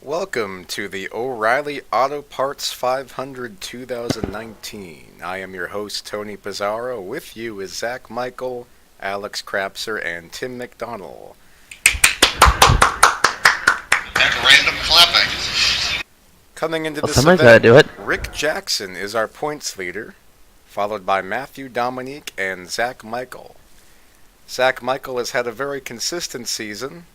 Welcome to the O'Reilly Auto Parts 500 2019. I am your host, Tony Pizarro. With you is Zach Michael, Alex Crapser, and Tim McDonald. And random clapping. Coming into Well, this somebody's event, gotta do it. Rick Jackson is our points leader, followed by Matthew Dominique and Zach Michael. Zach Michael has had a very consistent season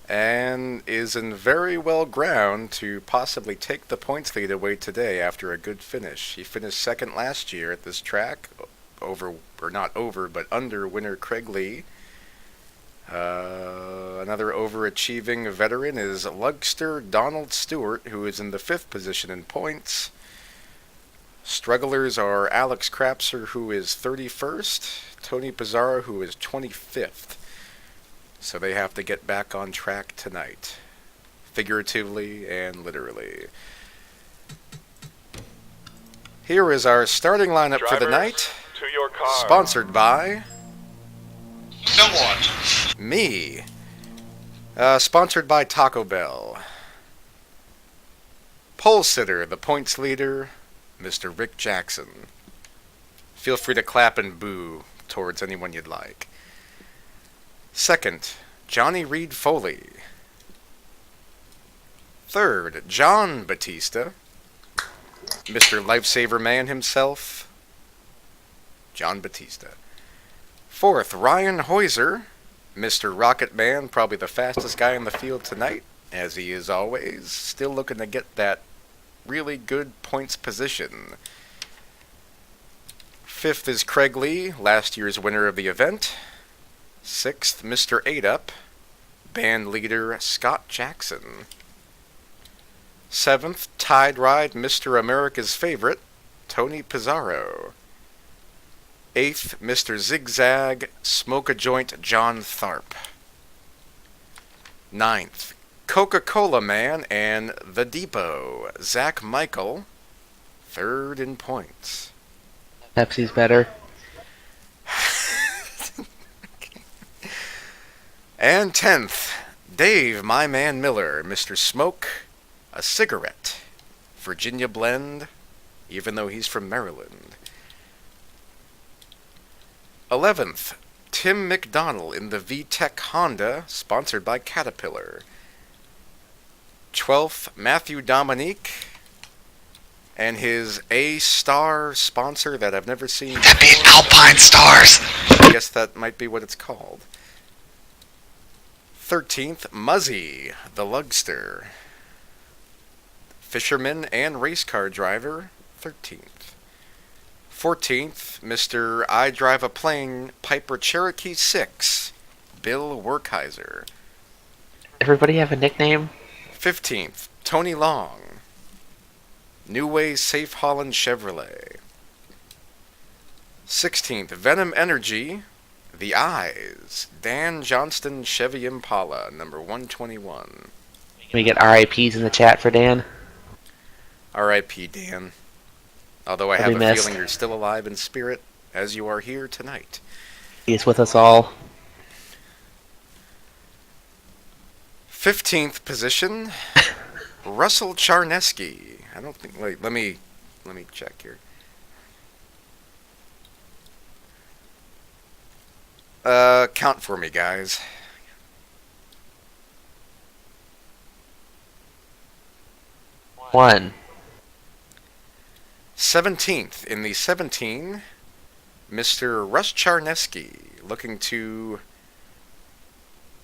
and is in very well ground to possibly take the points lead away today after a good finish. He finished second last year at this track, under winner Craig Lee. Another overachieving veteran is Lugster Donald Stewart, who is in the 5th position in points. Strugglers are Alex Crapser, who is 31st, Tony Pizarro, who is 25th. So they have to get back on track tonight, figuratively and literally. Here is our starting lineup for the night, to your car. sponsored by No one. me. Sponsored by Taco Bell. Pole sitter, the points leader, Mr. Rick Jackson. Feel free to clap and boo towards anyone you'd like. Second, Johnny Reed Foley. Third, John Batista. Mr. Lifesaver Man himself, John Batista. Fourth, Ryan Heuser. Mr. Rocket Man, probably the fastest guy in the field tonight, as he is always. Still looking to get that really good points position. Fifth is Craig Lee, last year's winner of the event. Sixth, Mr. 8-Up, band leader Scott Jackson. Seventh, Tide Ride, Mr. America's favorite, Tony Pizarro. Eighth, Mr. Zigzag, Smoke a Joint, John Tharp. Ninth, Coca-Cola Man and The Depot, Zach Michael, third in points. Pepsi's better. And 10th, Dave, my man Miller, Mr. Smoke, a cigarette, Virginia blend, even though he's from Maryland. 11th, Tim McDonald in the VTEC Honda, sponsored by Caterpillar. 12th, Matthew Dominique, and his A-Star sponsor that I've never seen before. That means Alpine Stars. I guess that might be what it's called. 13th, Muzzy, the Lugster. Fisherman and race car driver, 13th. 14th, Mr. I Drive a Plane, Piper Cherokee 6, Bill Werkheiser. Everybody have a nickname? 15th, Tony Long, New Way Safe Holland Chevrolet. 16th, Venom Energy, The Eyes, Dan Johnston Chevy Impala, number 121. Can we get RIPs in the chat for Dan? R.I.P. Dan. Although I He'll have be a missed. feeling you're still alive in spirit, as you are here tonight. He is with us all. 15th position, Russell Charneski. I don't think. Wait, let me check here. Count for me, guys. One. 17th in the 17, Mr. Russ Charneski, looking to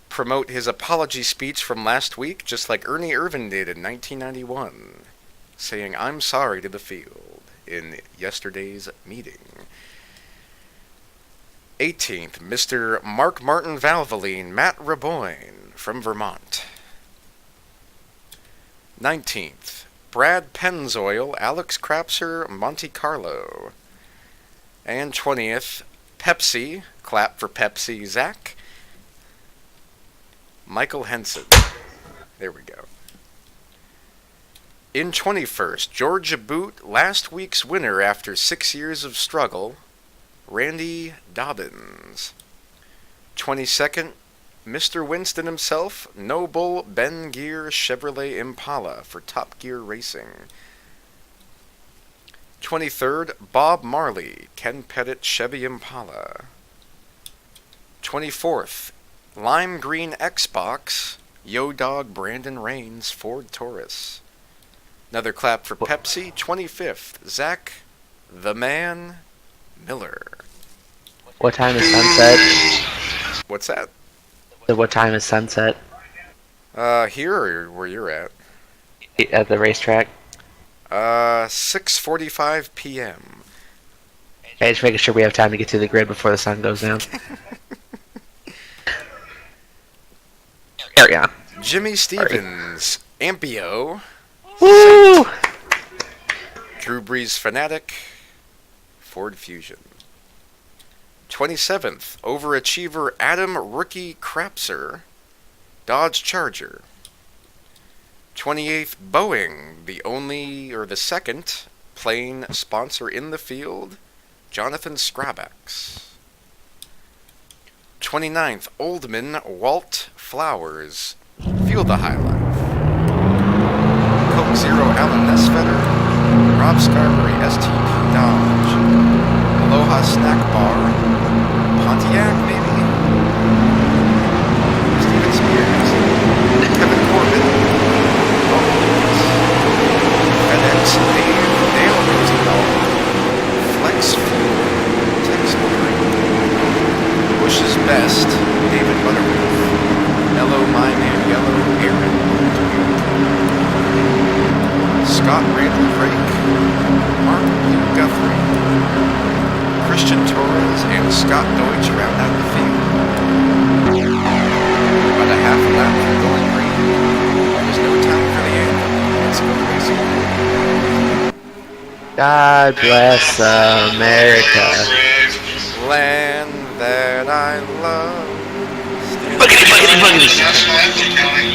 promote his apology speech from last week, just like Ernie Irvan did in 1991, saying, "I'm sorry" to the field in yesterday's meeting. 18th, Mr. Mark Martin Valvoline, Matt Raboyne from Vermont. 19th, Brad Pennzoil, Alex Crapser, Monte Carlo. And 20th, Pepsi, clap for Pepsi, Zach, Michael Henson. There we go. In 21st, Georgia Boot, last week's winner after 6 years of struggle, Randy Dobbins. 22nd, Mr. Winston himself, Noble Ben Gear Chevrolet Impala for Top Gear Racing. 23rd, Bob Marley, Ken Pettit Chevy Impala. 24th, Lime Green Xbox, Yo Dog Brandon Rains Ford Taurus. Another clap for Pepsi. 25th, Zach the Man Miller. What time is sunset? What's that? So what time is sunset Here or where you're at? at the racetrack? 6:45 p.m. Hey, just making sure we have time to get to the grid before the sun goes down. Carry on. Jimmy Stevens, Ampio, Woo! Drew Brees Fanatic, Ford Fusion. 27th, Overachiever Adam Rookie Crapser, Dodge Charger. 28th, Boeing, the second plane sponsor in the field, Jonathan Scrabax. 29th, Oldman Walt Flowers, Feel the High Life. Coke Zero Alan Nesvetter, Rob Scarberry STP Dodge. Aloha Snack Bar, Pontiac maybe? Steven Spears, Kevin Corbin, FedEx Dale Rosenthal, Flex Fuel, Tex Motoring, Bush's Best, David Butterworth, Hello My Man Yellow, Aaron Scott Randall Drake, Mark Blue Guthrie, Christian Torres, and Scott Deutsch round out the field. About a half a lap from Going Green. There's no time for the anthem. Let's go racing. God bless America. Land that I love. Boogity, boogity, boogity. National anthem counting.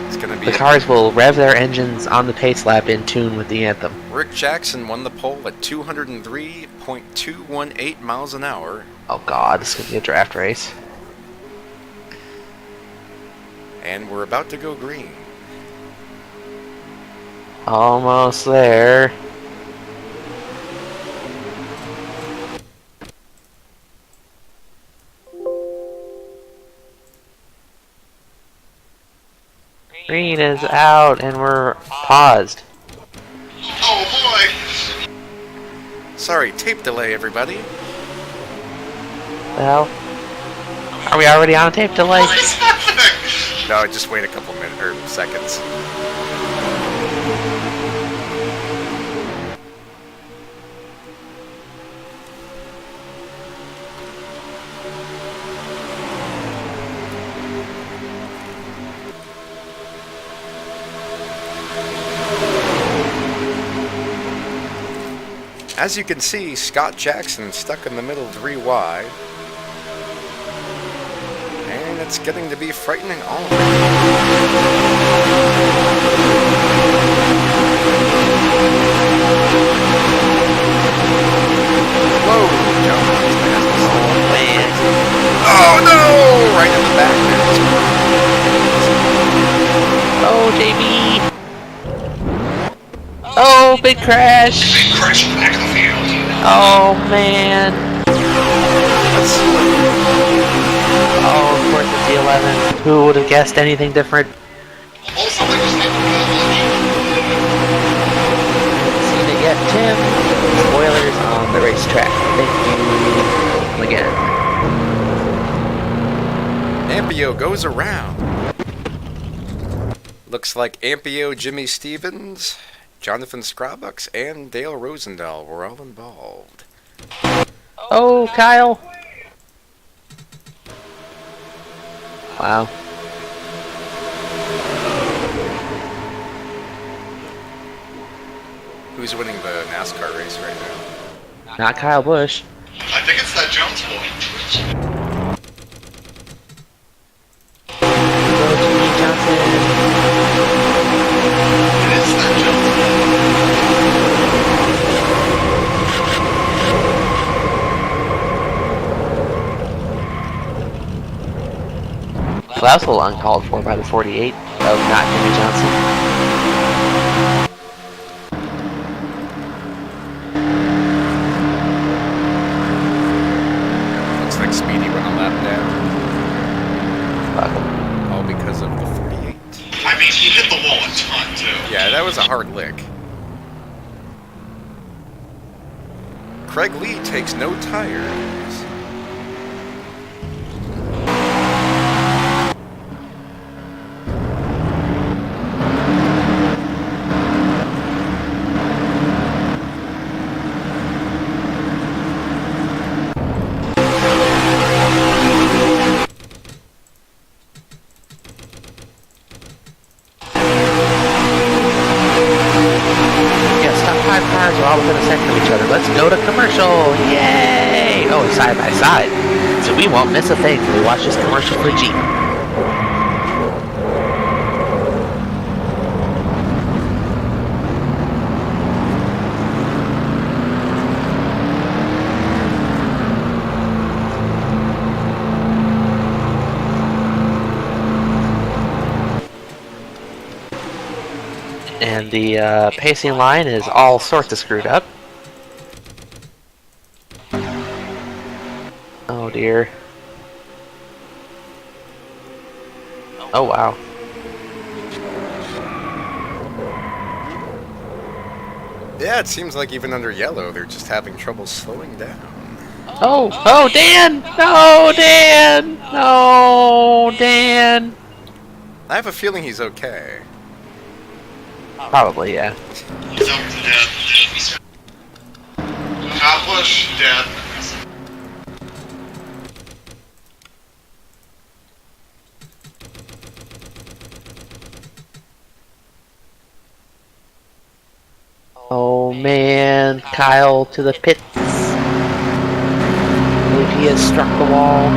It's gonna be The cars will rev their engines on the pace lap in tune with the anthem. Rick Jackson won the pole at 203.218 miles an hour. Oh god, this is gonna be a draft race. And we're about to go green. Almost there. Green is out and we're paused. Oh boy! Sorry, tape delay, everybody. The hell? Are we already on a tape delay? What is happening? No, just wait a couple minutes or seconds. As you can see, Scott Jackson stuck in the middle 3 wide. And it's getting to be frightening already. Whoa, Jones. Man. Oh no! Right in the back there. Oh, JB. Oh, big crash. Big crash in the back of the field. Oh, man. Let's see what Oh, of course it's the 11. Who would have guessed anything different? Oh, something was happening. Seen it yet, Tim? Spoilers on the racetrack. Thank you again. Ampio goes around. Looks like Ampio, Jimmy Stevens, Jonathan Scrabbucks, and Dale Rosendahl were all involved. Oh, Kyle. Wow. Who's winning the NASCAR race right now? Not Kyle Busch. I think it's that Jones boy. Go Jimmy Johnson. It is that Jones boy. Well, that was a little uncalled for by the 48 of not Jimmy Johnson. Looks like Speedy went a lap down. Fuck him. All because of the 48. I mean, he hit the wall a ton, too. Yeah, that was a hard lick. Craig Lee takes no tires. Yes, top 5 cars are all within a second of each other. Let's go to commercial! Yay! Oh, side by side. So we won't miss a thing when we watch this commercial for Jeep. And the pacing line is all sorts of screwed up. Oh dear. Oh wow. Yeah, it seems like even under yellow, they're just having trouble slowing down. Oh! Oh, Dan! No, Dan! No, Dan! I have a feeling he's okay. Probably, yeah. He's up to death. Accomplish, dead. Oh man, Kyle to the pits. I believe he has struck the wall.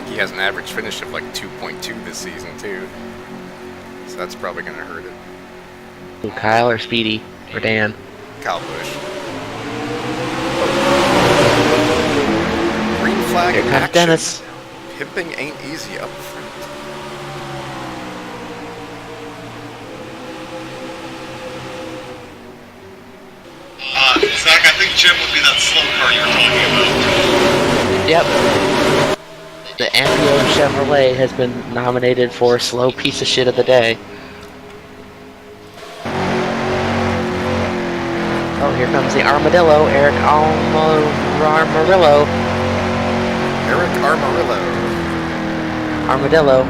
He has an average finish of like 2.2 this season, too. So that's probably going to hurt it. Ooh, Kyle or Speedy or Dan? Kyle Busch. Green flag Here in comes action. Dennis. Pimping ain't easy up front. Zach, I think Jim would be that slow car you're talking about. Yep. The Ampio Chevrolet has been nominated for Slow Piece of Shit of the Day. Oh, here comes the Armadillo, Eric Armarillo. Eric Armarillo. Armadillo.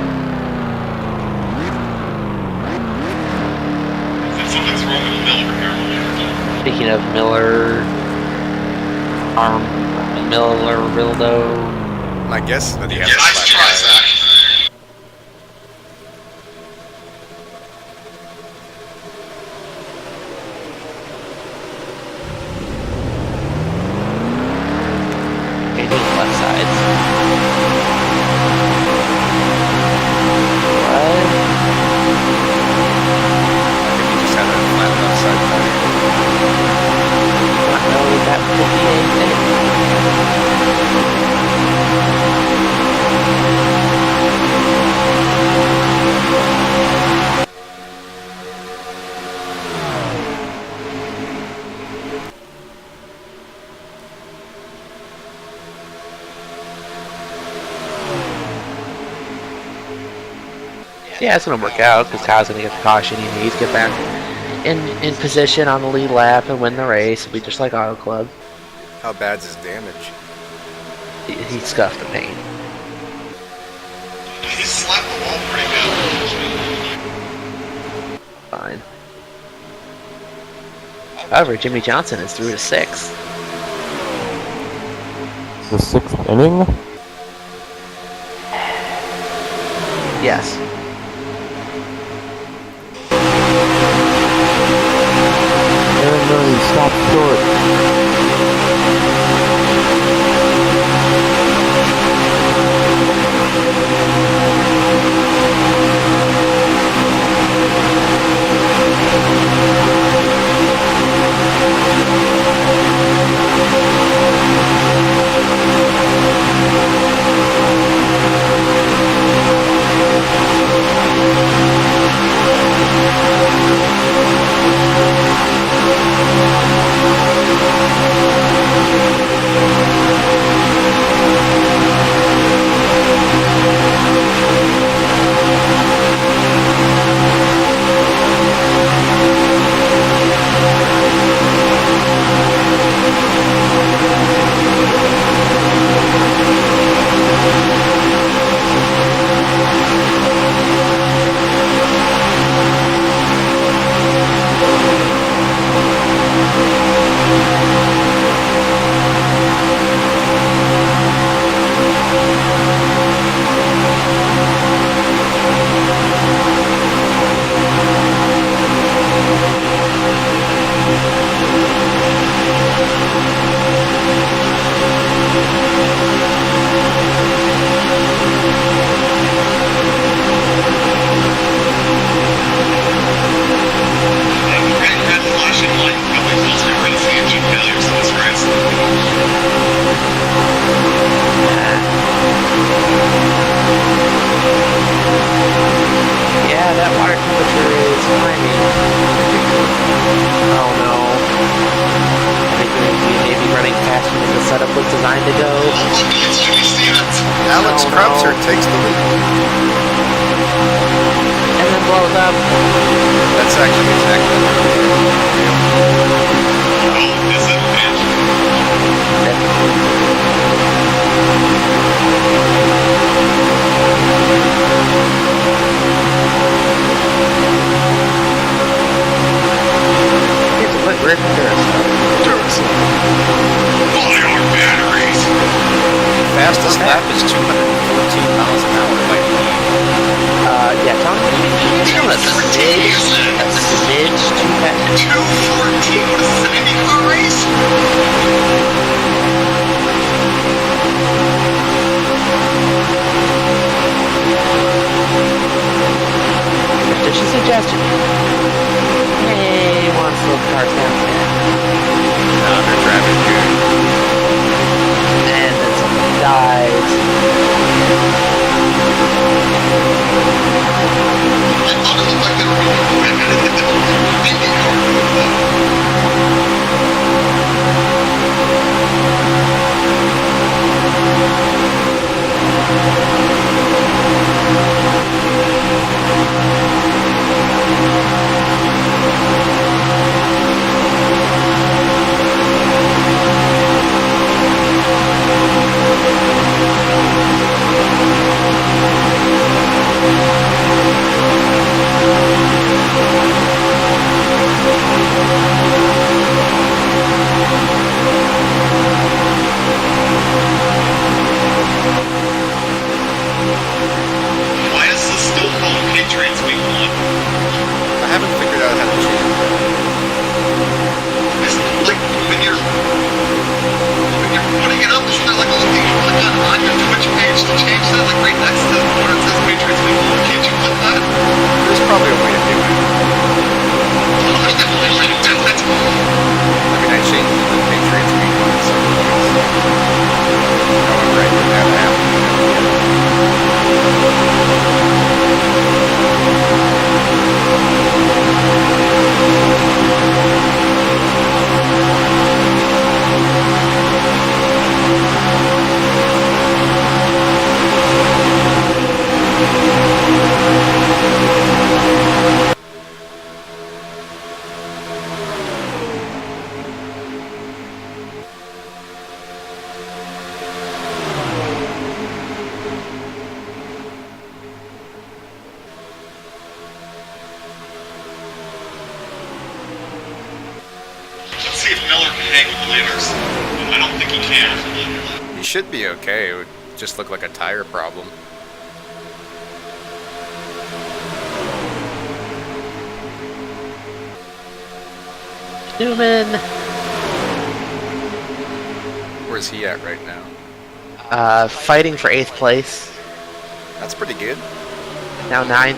Something's wrong with Miller here. Speaking of Miller, Miller-Rildo. My guess is that he has Yeah, a nice flat try, tire. Zach. Painting left sides. What? I think he just had a flat left side tire. Not know that could be a thing. Yeah, it's gonna work out because Kyle's gonna get the caution he needs, get back in position on the lead lap and win the race. It'll be just like Auto Club. How bad's his damage? He scuffed the paint. He slapped the wall pretty good. Fine. However, Jimmy Johnson is through to 6th. The 6th inning? Yes. Illinois, stop short. takes the lead. And then blows up. That's actually exactly what it is. Oh, is it? Here's what we're Duracell. Buy our batteries. Fastest lap is 214 miles an hour by Yeah, Tom, you feel a smidge too fast. 214 with a 70 car race? Just a suggestion. Hey, want to slow the cars down a bit. No, they're driving good. And then somebody dies. It looked like they were going to win, and it hit the Indy car with them. Why is this still called Patriots Week 1? I haven't figured out how to change it. It's like when you're putting it up, isn't there like a little thing you click on your Twitch page to change that? Like right next to where it says Patriots Week 1. Can't you click that? There's probably a way to do it. I definitely should do it. I mean, I changed it to Patriots Week 1 at some points. However, I did that happen. Let's see if Miller can hang with the leaders. I don't think he can. You should be okay. It would just look like a tire problem. Newman. Where's he at right now? Fighting for 8th place. That's pretty good. Now 9.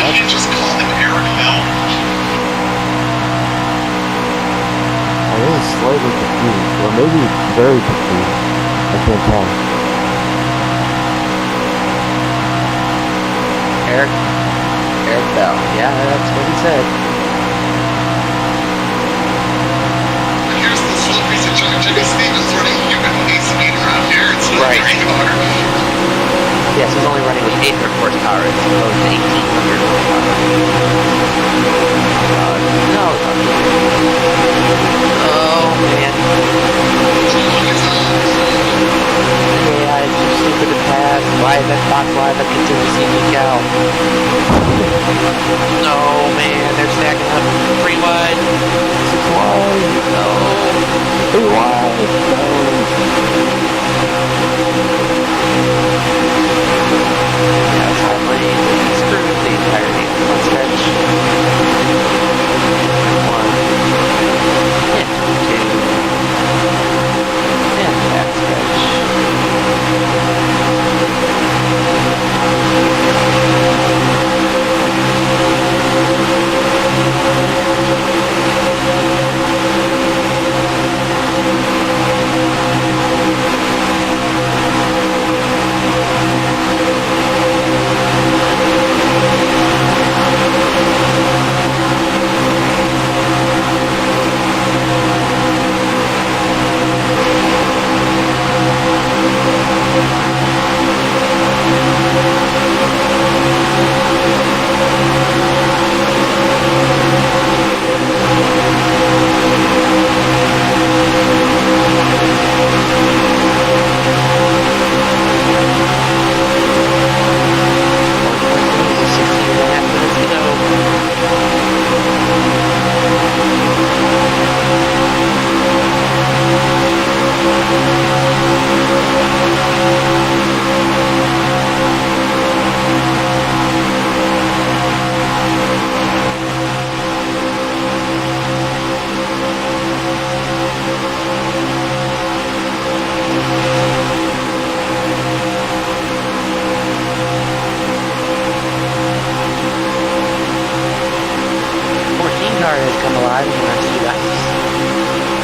Did he just call him N.O.R.L? I was slightly confused, or maybe very confused. I can't tell. Eric Bell. Yeah, that's what he said. And here's the slow piece of junk. Jimmy Stevens running human pace speed around here. It's not Right. very hard. Yes, he's only running with 800 horsepower as opposed to 1,800 horsepower. No. Oh, man. Yeah, I'm too stupid to pass. Why that box? Why that contingency decal? No, man, they're stacking up. 3 wide. 6 wide. No. 3 wide. No. Yeah, side lane. Screwed the entirety of the front stretch. 1. And 2. And back stretch. Has come alive in the last few laps.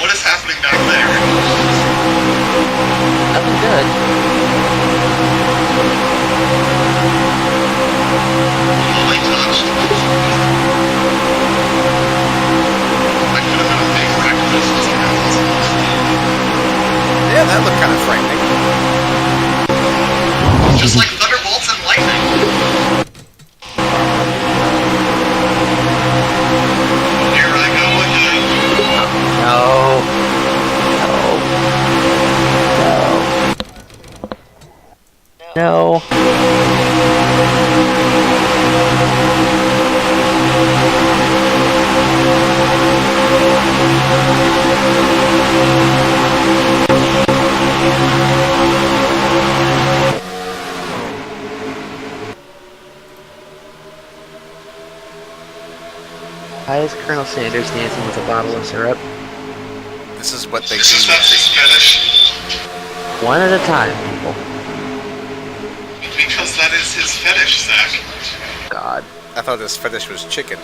What is happening back there? Nothing good. Holy touch. I could have been a big wreck of this was Yeah, that looked kind of frightening. just like thunderbolts and lightning. Here I go again. No. No. No. Why is Colonel Sanders dancing with a bottle of syrup? This is what they This is do. what they finish. One at a time, people. Because that is his fetish, Zach. God. I thought his fetish was chicken.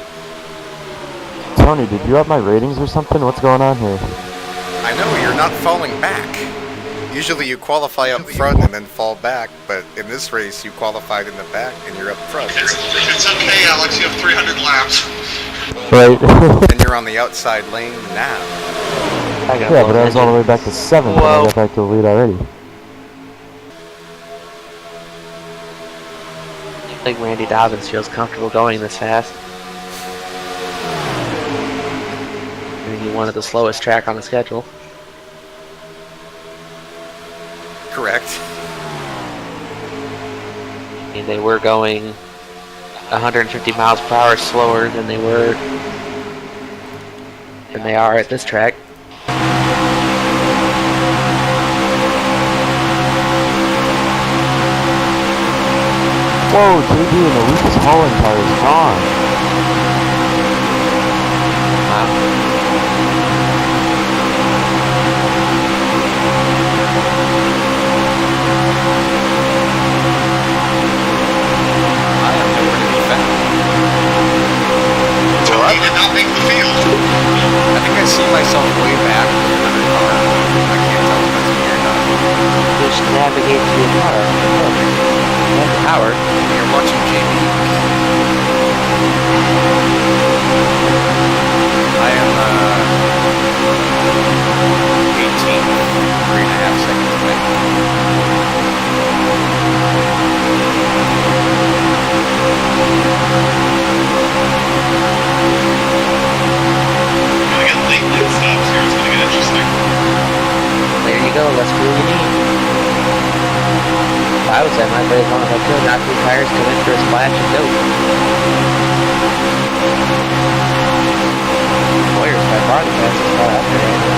Tony, did you up my ratings or something? What's going on here? I know, you're not falling back. Usually you qualify up front and then fall back, but in this race you qualified in the back and you're up front. It's okay, Alex. You have 300 laps. Right. And you're on the outside lane now. Yeah, but I was all the way back to 7th and I got back to the lead already. I think Randy Dobbins feels comfortable going this fast. I mean, he wanted the slowest track on the schedule. Correct. I mean, they were going 150 miles per hour slower than they are at this track. Whoa, JD and the Lucas Holland car is gone. I am nowhere to be found. Tony did not make the field. I think I see myself way back in another car. I can't tell if that's me or not. Just navigate to your car. Look, that's Howard. You're watching JB. I am 18, 3.5 seconds away. Gonna get late stops here. It's gonna get interesting. There you go, that's what you need. I would say my play as long as I could, not 3 tires, come in for a splash and go. Boyer's by far the fastest car out there right now.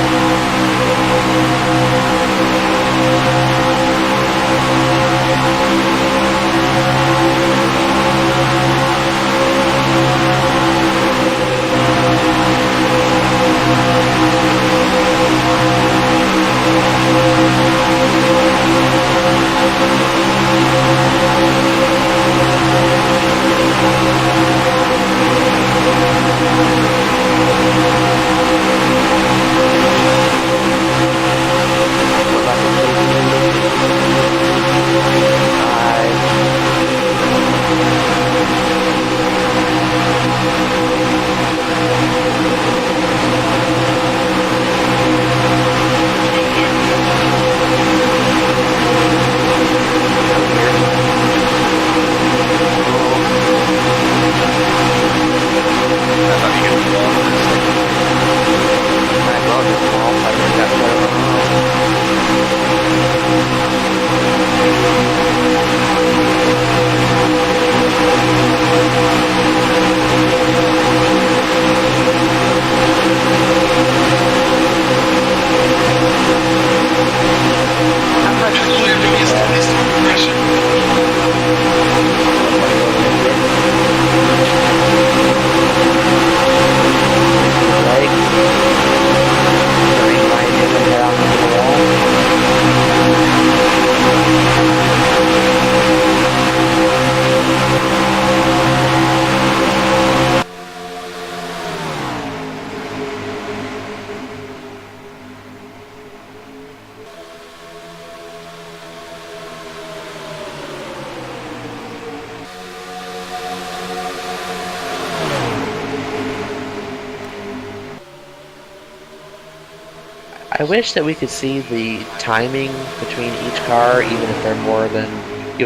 I wish that we could see the timing between each car, even if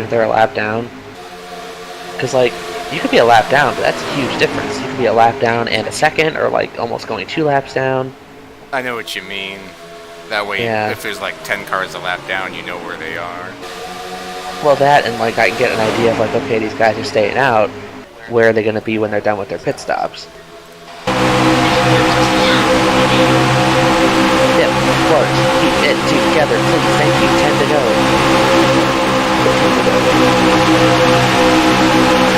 they're a lap down. Because, like, you could be a lap down, but that's a huge difference. You could be a lap down and a second, or, like, almost going 2 laps down. I know what you mean. That way, Yeah. if there's like 10 cars a lap down, you know where they are. Well, that, and, like, I can get an idea of, like, okay, these guys are staying out. Where are they going to be when they're done with their pit stops? Yep, of course. Keep it together, please. Thank you. 10 to go.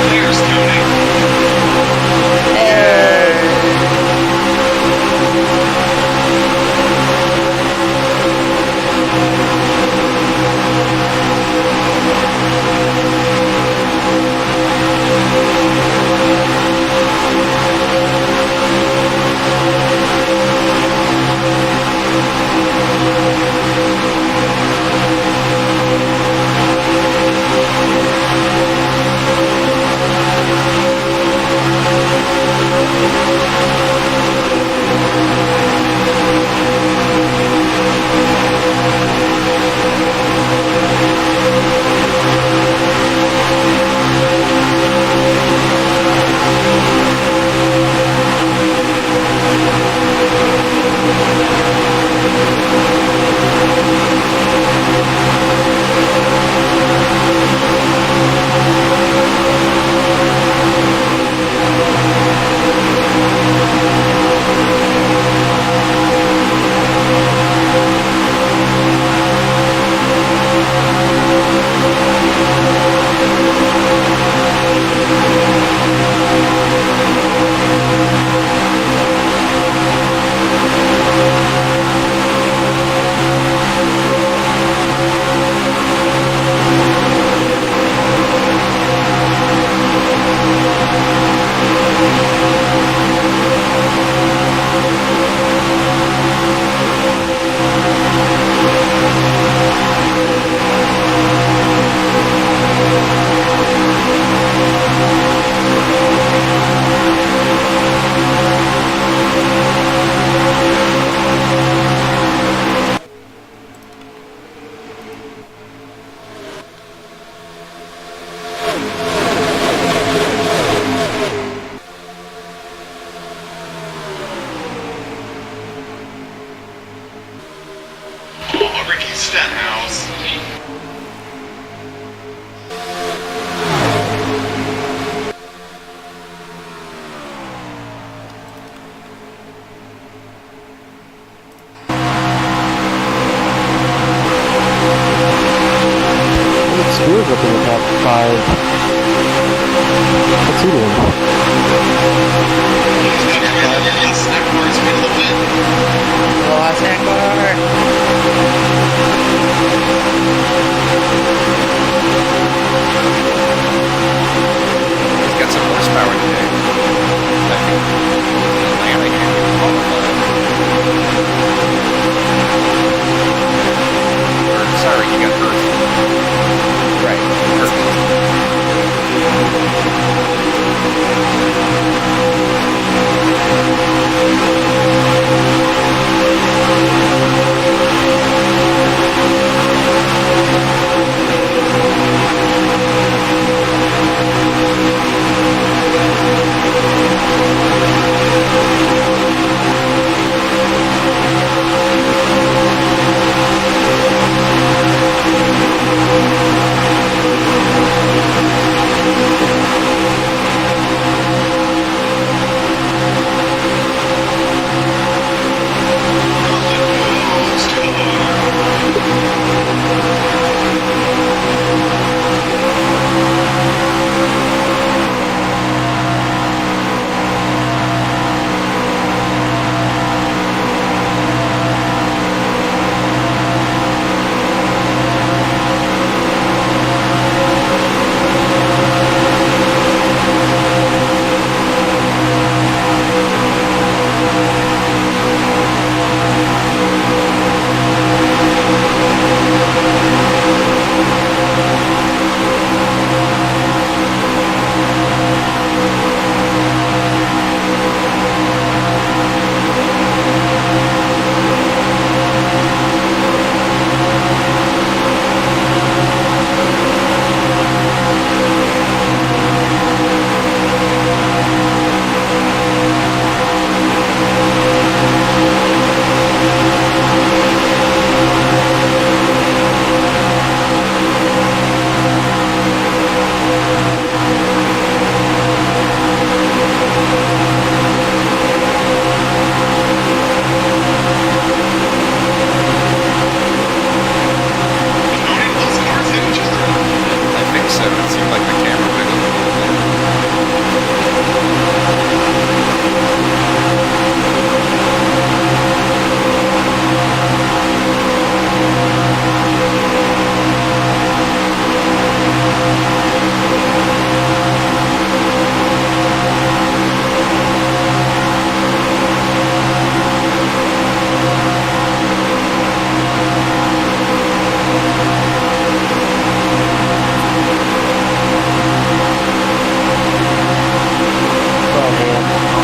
There's Tony. Stenhouse. Spears up in the top 5. What's he doing? He's got your snack bars for the win. Oh, snack bar! He's got some horsepower today. I think Atlanta can't even qualify. Or, sorry, you got hurt. Right.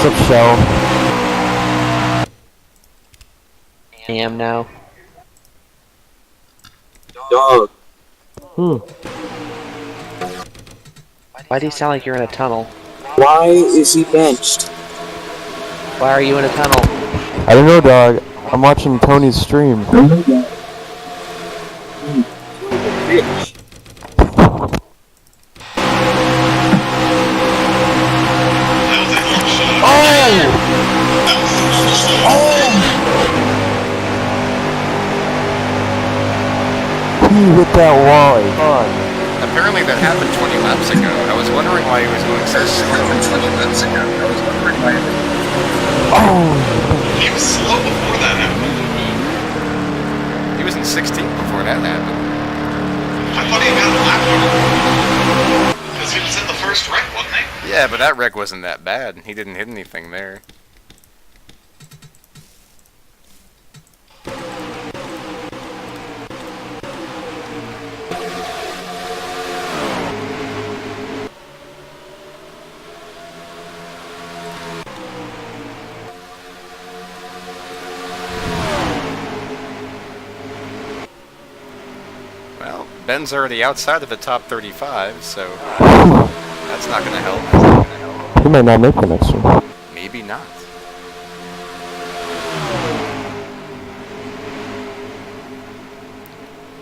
What's up, Shell? Am now. Dog. Why do you sound like you're in a tunnel? Why is he benched? Why are you in a tunnel? I don't know, dog. I'm watching Tony's stream. Bitch. He hit that wall. God. Apparently that happened 20 laps ago. I was wondering why he was going so slow. Oh. He was slow before that happened. He was in 16th before that happened. I thought he got a lap on because he was in the first wreck, wasn't he? Yeah, but that wreck wasn't that bad. He didn't hit anything there. Well, Ben's already outside of the top 35, so that's not going to help. He might not make the next one. Maybe not.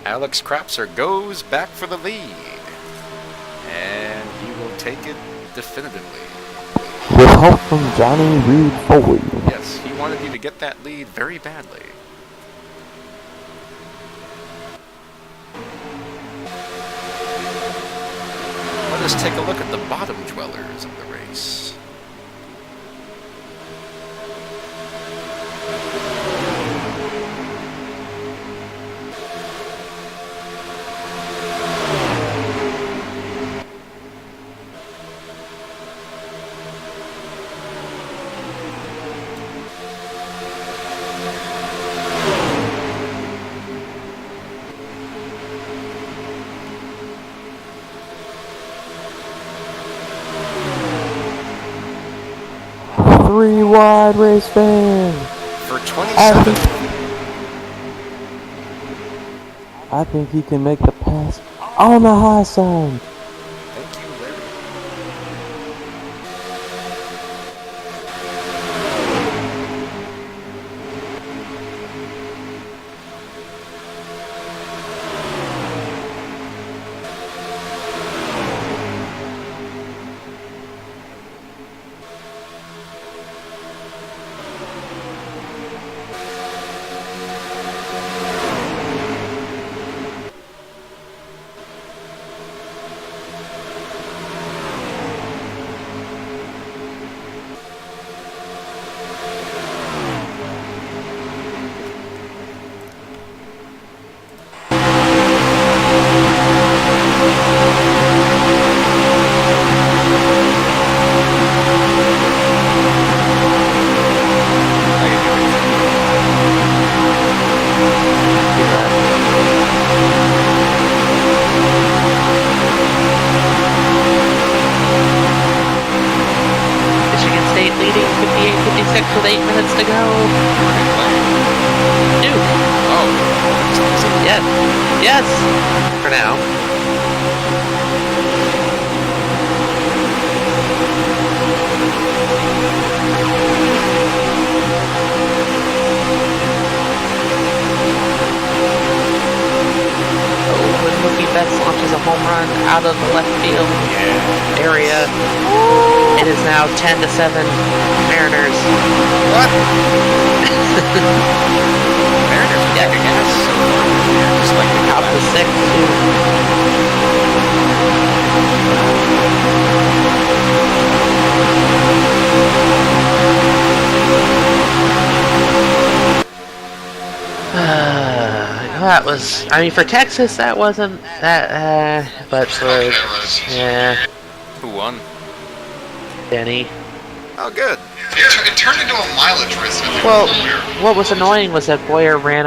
Alex Crapser goes back for the lead. And he will take it definitively. With help from Johnny Reed Foley. Yes, he wanted you to get that lead very badly. Let us take a look at the bottom dwellers of the race. Three wide race fan. For 27th. I think he can make the pass on the high side. Thank you, Larry. Michigan State leading 58-56 with 8 minutes to go. Duke. Oh, Yes. Yes. For now. Oh, and Mookie Betts launches a home run out of the left field area. It is now 10-7 Mariners. what? Mariners are kicking ass so far. Yeah, just like the Top of 6 too. That was, I mean, for Texas, that wasn't that, but for, Okay, right. yeah, Who won? Denny. Oh, good. It turned into a mileage race. I think Well, it was weird. what was annoying was that Boyer ran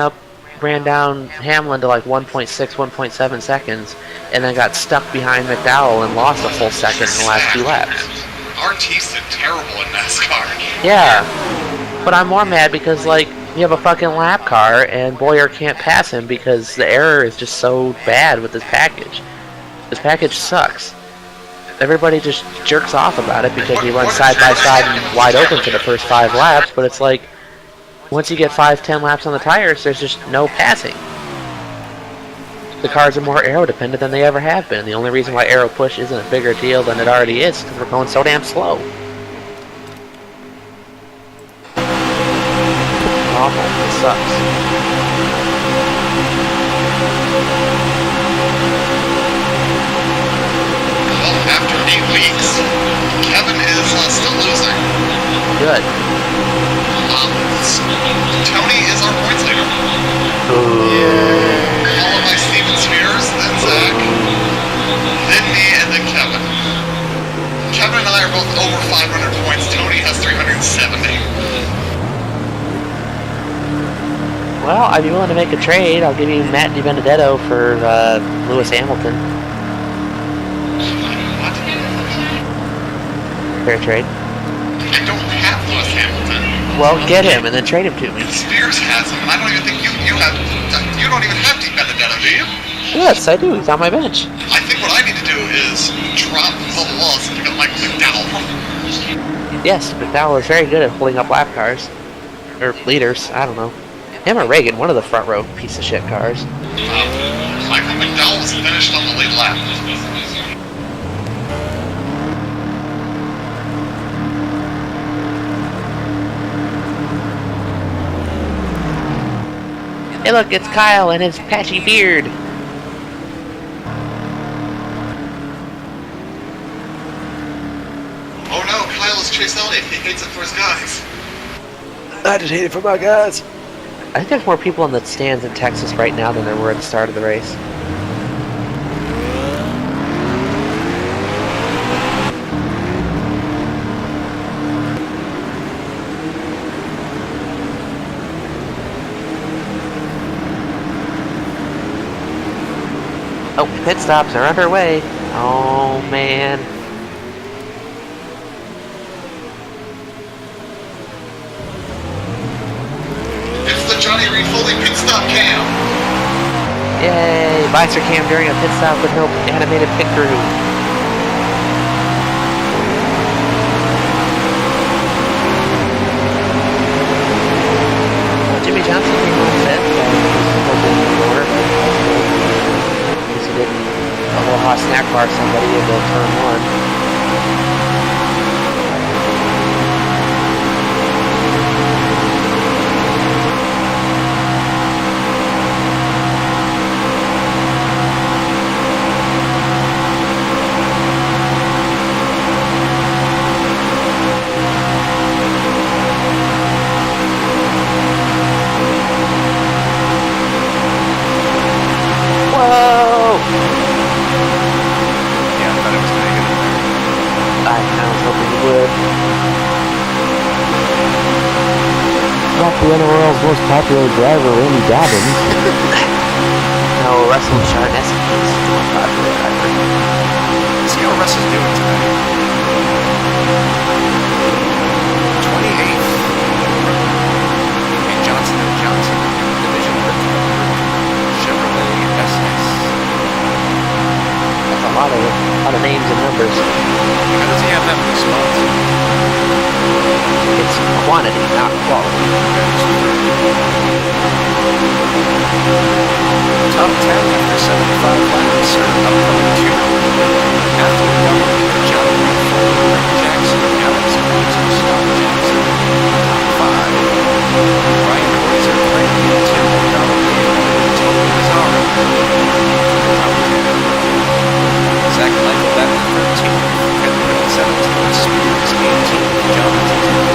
down Hamlin to like 1.6, 1.7 seconds, and then got stuck behind McDowell and lost a full second in the last 2 laps. RT's did terrible in NASCAR. Yeah, but I'm more mad because, like, you have a fucking lap car and Boyer can't pass him because the error is just so bad with this package. This package sucks. Everybody just jerks off about it because he runs side by side and wide open for the first 5 laps, but it's like, once you get 5-10 laps on the tires, there's just no passing. The cars are more aero dependent than they ever have been. The only reason why aero push isn't a bigger deal than it already is because we're going so damn slow. Awful. It sucks. Well, after 8 weeks, Kevin is still losing. Good. Tony is our points leader. Followed by Steven Spears, then Zach, then me, and then Kevin. Kevin and I are both over 500 points. Tony has 370. Well, I'd be willing to make a trade. I'll give you Matt DiBenedetto for Lewis Hamilton. What? Fair trade. I don't have Lewis Hamilton. Well, get him and then trade him to me. Spears has him, and I don't even think you have. You don't even have Deep Benedetto, do you? Yes, I do. He's on my bench. I think what I need to do is drop Bubba Wallace and pick up Michael McDowell. Yes, McDowell is very good at holding up lap cars. Or leaders, I don't know. Him or Reagan, one of the front row piece of shit cars. McDowell was finished on the lead lap. Hey look, it's Kyle and his patchy beard. Oh no, Kyle is Chase Elliott. He hates it for his guys. I just hate it for my guys. I think there's more people in the stands in Texas right now than there were at the start of the race. Oh, pit stops are underway. Oh, man. It's the Johnny Reed Foley pit stop cam. Yay! Visor cam during a pit stop would help animated pit crew. Jimmy Johnson came on set. Hoping for because he didn't a little hot snack bar somebody into turn one. Whoa! Yeah, I thought it was going to get in there. I was hoping he would. Not the N.O.R.L's most popular driver, Randy Dobbins. No, Russell Charnesky is the most popular driver. See how Russ is doing tonight. 28th. And Johnson & Johnson Division Chevrolet SS. That's a lot of names and numbers. How does he have that many spots? It's quantity, not quality. Top 10 after 75 laps are upcoming two. Matthew Dominic, John Reed Foley, Rick Jackson, Alex Graves, and Scott Jackson. Top 5. Ryan Weiser, Brandon, Tim O'Donnell, and Tony Mazzara. Top 10. Zach Michael back to 13th. Ken Hill 17th. Spears 18th. John 18th.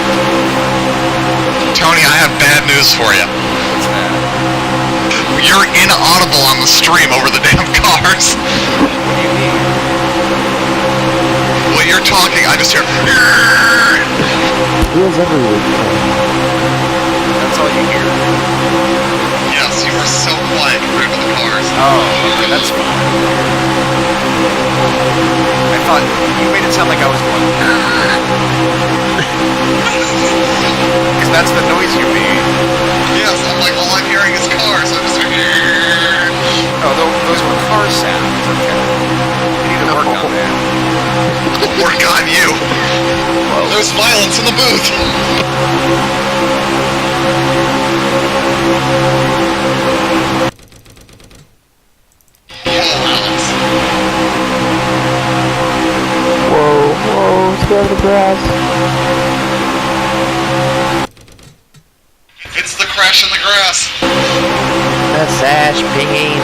Tony, I have bad news for you. What's that? You're inaudible on the stream over the damn cars. What do you mean? When you're talking, I just hear. He is every week. That's all you hear? Yes, you are so quiet compared to the cars. Oh, okay, that's fine. I thought you made it sound like I was going. Because that's the noise you made. Yes, I'm like, all I'm hearing is cars. I'm just hearing. Oh, those were car sounds. Okay. You need to work on that. Work on you. There's violence in the booth. Whoa, spare the grass. It's the crash in the grass. The sash pain.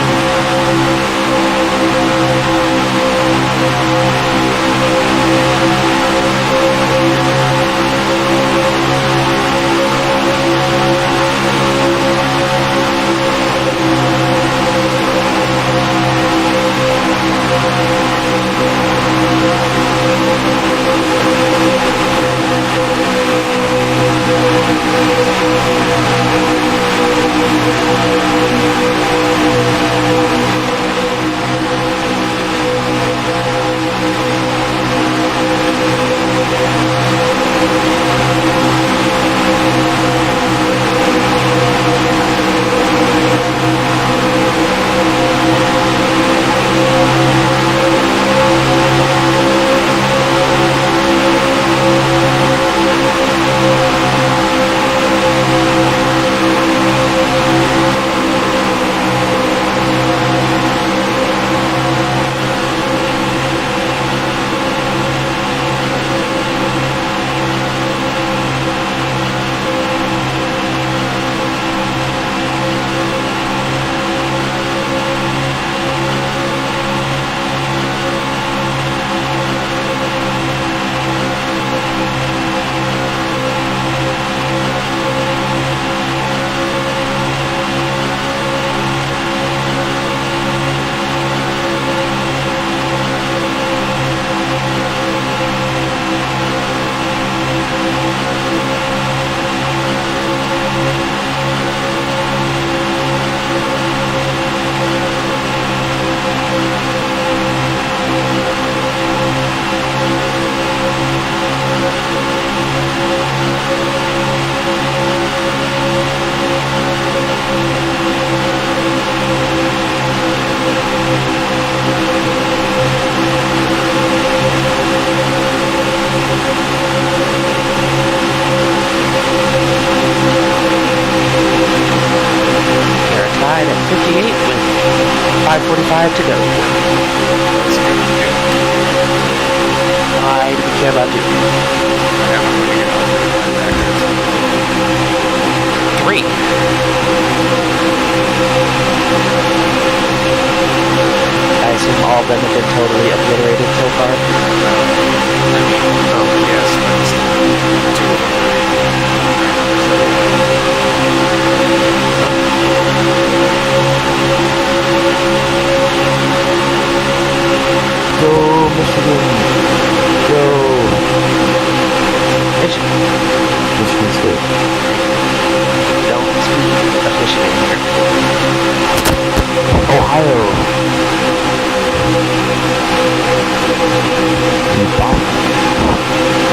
5:45 to go. Let's go. Why do we care about Duke? I have a really good all-time record. 3. I assume all of them have been totally obliterated so far. Oh, yes, but it's not 2 of Go, Michigan. Go. Michigan. Michigan State. Don't speak of Michigan here. Ohio. You bastard.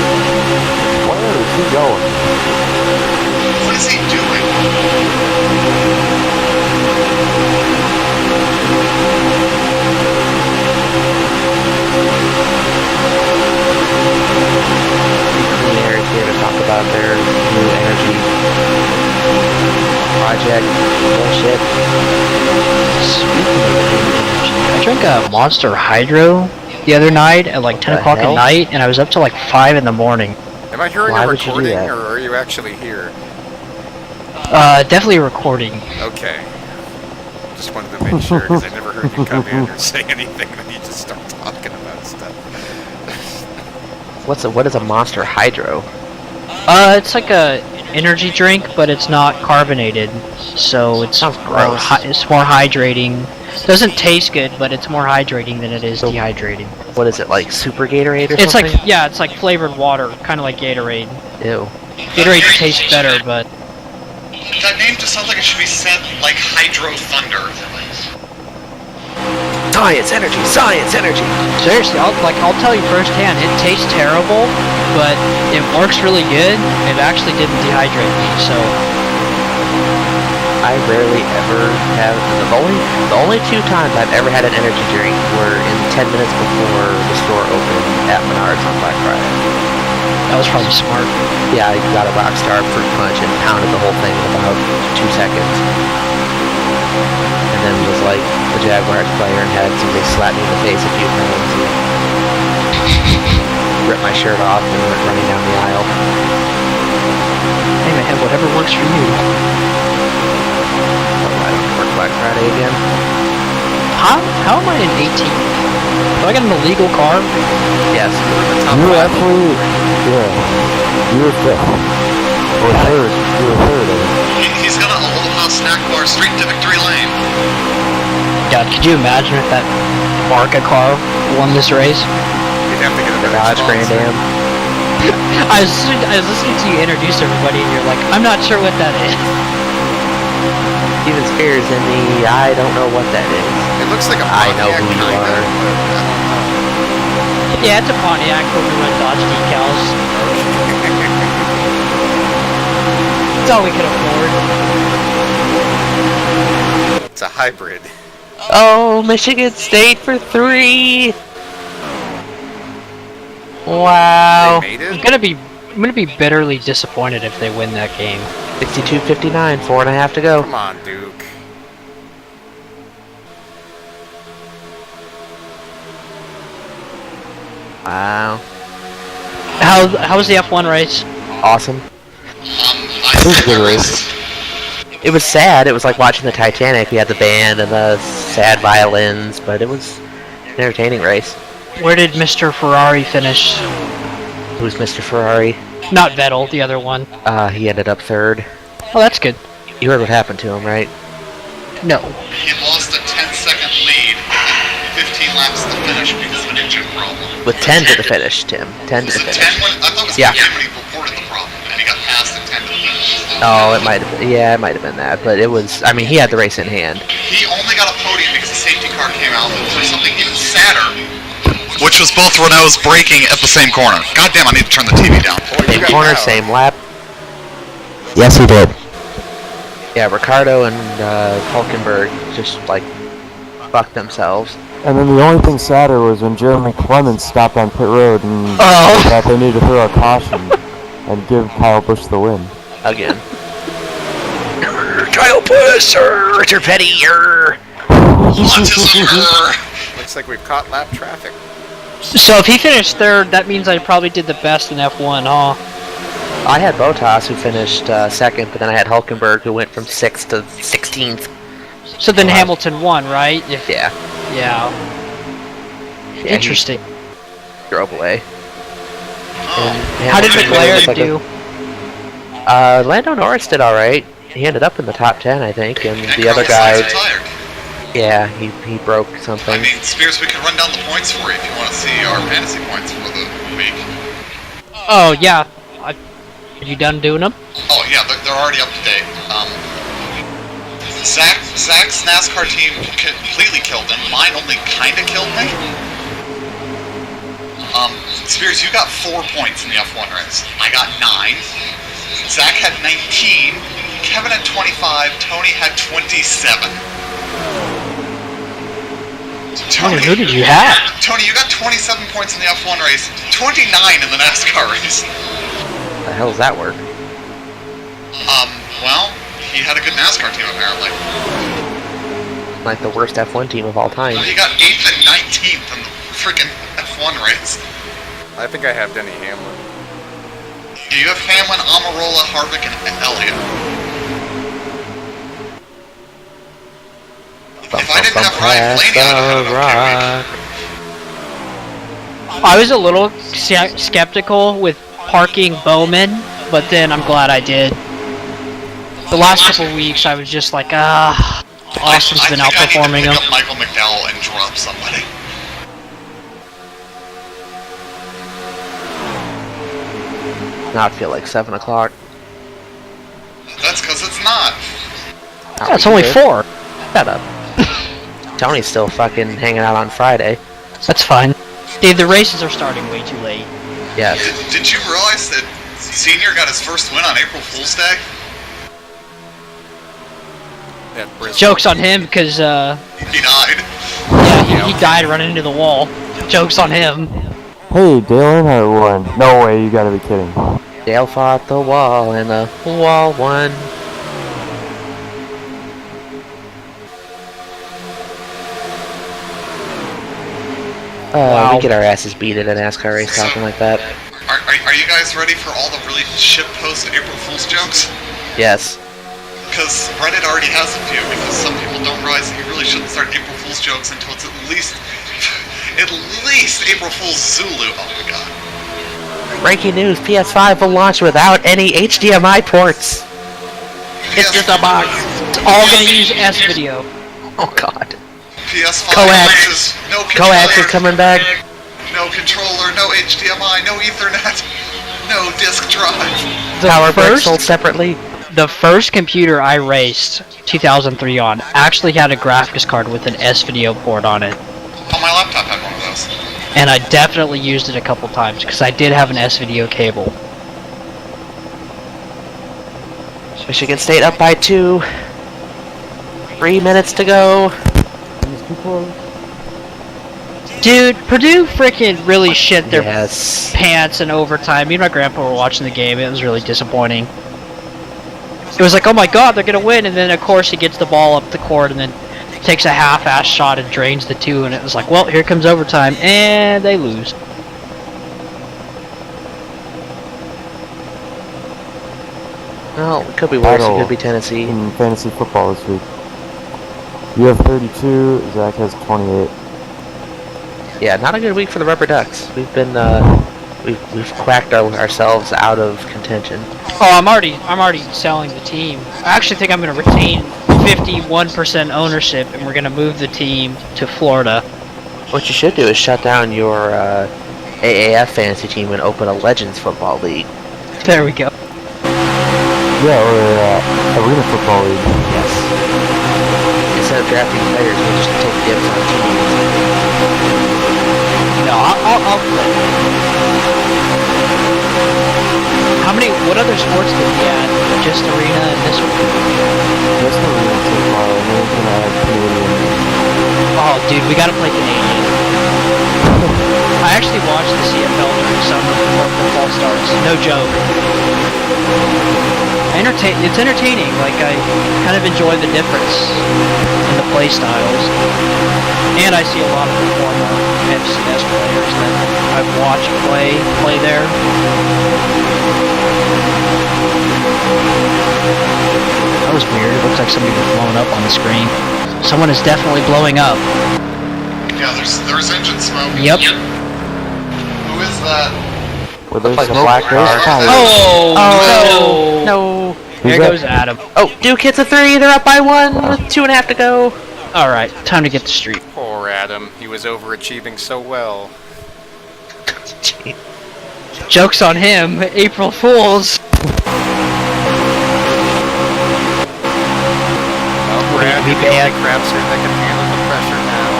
Where is he going? What is he doing? Clean Air is here to talk about their new energy project. Bullshit. Speaking of clean energy, I drank a Monster Hydro the other night at like 10 the o'clock hell? at night, and I was up till like 5 in the morning. Am I hearing Why a would you do recording, that? or are you actually here? Definitely recording. Okay. Just wanted to make sure, because I never heard you come in or say anything, then you just start talking about stuff. What is a Monster Hydro? It's like a energy drink, but it's not carbonated, so it's Sounds more gross. it's more hydrating. Doesn't taste good, but it's more hydrating than it is So- dehydrating. What is it, like Super Gatorade or It's something? like, yeah, it's like flavored water, kind of like Gatorade. Ew. Gatorade tastes better, but That name just sounds like it should be said like Hydro Thunder. Science energy! Science energy! seriously, I'll tell you firsthand, it tastes terrible, but it works really good. It actually didn't dehydrate me, so I rarely ever have. The only 2 times I've ever had an energy drink were in 10 minutes before the store opened at Menards on Black Friday. that was probably smart. Yeah, I got a Rockstar fruit punch and pounded the whole thing in about 2 seconds. And then was like a Jaguars player and had somebody slap me in the face a few times and rip my shirt off and went running down the aisle. Hey man, whatever works for you. Oh, I don't work Black Friday again. How am I in 18? Do I got an illegal car? Yes. You were actually, yeah, you were 5th. Or 3rd. You were 3rd, I think. He's got an Aloha snack bar straight to Victory Lane. God, could you imagine if that Marca car won this race? You'd have to get The another Dodge Grand sponsor. Am. I was listening to you introduce everybody, and you're like, I'm not sure what that is. Even scares in me. I don't know what that is. It looks like a I know Pontiac who you kinda, are. but I don't know. Yeah, it's a Pontiac, but we run Dodge decals. It's all we can afford. It's a hybrid. Oh, Michigan State for 3. Wow. They made I'm it? gonna be bitterly disappointed if they win that game. 62-59, 4.5 to go. Come on, Duke. Wow. How was the F1 race? Awesome. I It was a said good that race. It was sad. It was like watching the Titanic. We had the band and the sad violins, but it was an entertaining race. Where did Mr. Ferrari finish? Who's Mr. Ferrari? Not Vettel, the other one. He ended up 3rd. Oh, that's good. You heard what happened to him, right? No. He lost a 10-second lead, 15 laps to the finish because of an engine problem. With 10 to the finish, Tim. 10 to Was the it finish. 10 when, I thought it was Yeah. 15 when he reported the problem, and he got passed in end of the finish. Oh, it might have been. Yeah, it might have been that. But it was. I mean, he had the race in hand. He only got a podium because the safety car came out for something even sadder, which was both Renaults braking at the same corner. God damn, I need to turn the TV down. Same corner, same lap. Yes, he did. Yeah, Ricardo and Hulkenberg just like fucked themselves. And then the only thing sadder was when Jeremy Clements stopped on pit road and Oh. thought they needed to throw a caution and give Kyle Busch the win. Again. Kyle Busch, Richard Petty, Autism. Looks like we've caught lap traffic. So if he finished third, that means I probably did the best in F1, huh? I had Bottas who finished second, but then I had Hulkenberg who went from 6th to 16th. So then Hamilton won, right? If, Yeah. Yeah. Yeah, Interesting. He drove away. How did Hamilton McLaren was do? Lando Norris did alright. He ended up in the top 10, I think, and the other guy, yeah, he broke something. I mean, Spears, we can run down the points for you if you want to see our fantasy points for the week. Oh, yeah. Are you done doing them? Oh yeah, they're already up to date. Zach's NASCAR team completely killed him. Mine only kinda killed me. Spears, you got 4 points in the F1 race. I got 9. Zach had 19. Kevin had 25. Tony had 27. Tony, who did you have? Tony, you got 27 points in the F1 race, 29 in the NASCAR race. The hell does that work? Well, he had a good NASCAR team apparently. Like the worst F1 team of all time. He got 8th and 19th in the freaking F1 race. I think I have Denny Hamlin. You have Hamlin, Amarola, Harvick, and Elliott. If I didn't have Ryan Blaney, I'd have had an okay week. I was a little skeptical with parking Bowman, but then I'm glad I did. The last couple of weeks, I was just like, Austin's been outperforming him. I think I need to pick up Michael McDowell and drop somebody. Now it feel like 7 o'clock. That's because it's not. It's only 4. Shut up. Tony's still fucking hanging out on Friday. That's fine. Dave, the races are starting way too late. Yes. Did you realize that Senior got his first win on April Fool's Day? At Bristol. Joke's on him, because, He died. yeah, he died running into the wall. Joke's on him. Hey, Dale Earnhardt won. No way, you gotta be kidding. Dale fought the wall and the wall won. Wow. We get our asses beat at a NASCAR race talking like that. Are you guys ready for all the really shit post April Fool's jokes? Yes. Because Reddit already has a few, because some people don't realize that you really shouldn't start April Fool's jokes until it's at least April Fool's Zulu. Oh my god. Breaking news, PS5 will launch without any HDMI ports. It's just a box. It's all gonna use S-Video. Oh god. PS5 Coax. uses no Coax is controller, coming back. no controller, no HDMI, no Ethernet, no disk drive. Power bricks sold separately. The first computer I raced, 2003 on, actually had a graphics card with an S-Video port on it. Oh, my laptop had one of those. And I definitely used it a couple times, because I did have an S-Video cable. Michigan State up by 2. 3 minutes to go. Dude, Purdue freaking really shit their Yes. pants in overtime. Me and my grandpa were watching the game. It was really disappointing. It was like, oh my god, they're gonna win, and then of course he gets the ball up the court and then takes a half-ass shot and drains the 2, and it was like, well, here comes overtime, and they lose. Well, it could be worse. It could be Tennessee. In fantasy football this week. You have 32, Zach has 28. Yeah, not a good week for the Rubber Ducks. We've been we've quacked ourselves out of contention. Oh, I'm already selling the team. I actually think I'm gonna retain 51% ownership, and we're gonna move the team to Florida. What you should do is shut down your AAF fantasy team and open a Legends football league. There we go. Yeah, or Arena Football League. Yes. Instead of drafting players, we'll just take dibs on teams. No, I'll quit. What other sports did he add? Just Arena and this one? Just Arena so far, and then we're gonna add Canadian. Oh, dude, we gotta play Canadian. I actually watched the CFL during summer before the fall starts. No joke. It's entertaining. Like, I kind of enjoy the difference in the play styles. And I see a lot of the former FCS players that I've watched play there. That was weird. It looks like somebody was blowing up on the screen. Someone is definitely blowing up. Yeah, there's engine smoke. Yep. Who is that? Well, there's Like a a black black race car. tire. Oh, No. There that? goes Adam. Oh, Duke hits a 3. They're up by 1 with 2.5 to go. All right, time to get the street. Poor Adam. He was overachieving so well. Joke's on him. April Fools. Oh, Brad, be you're the only bad. crapster that can handle the pressure now.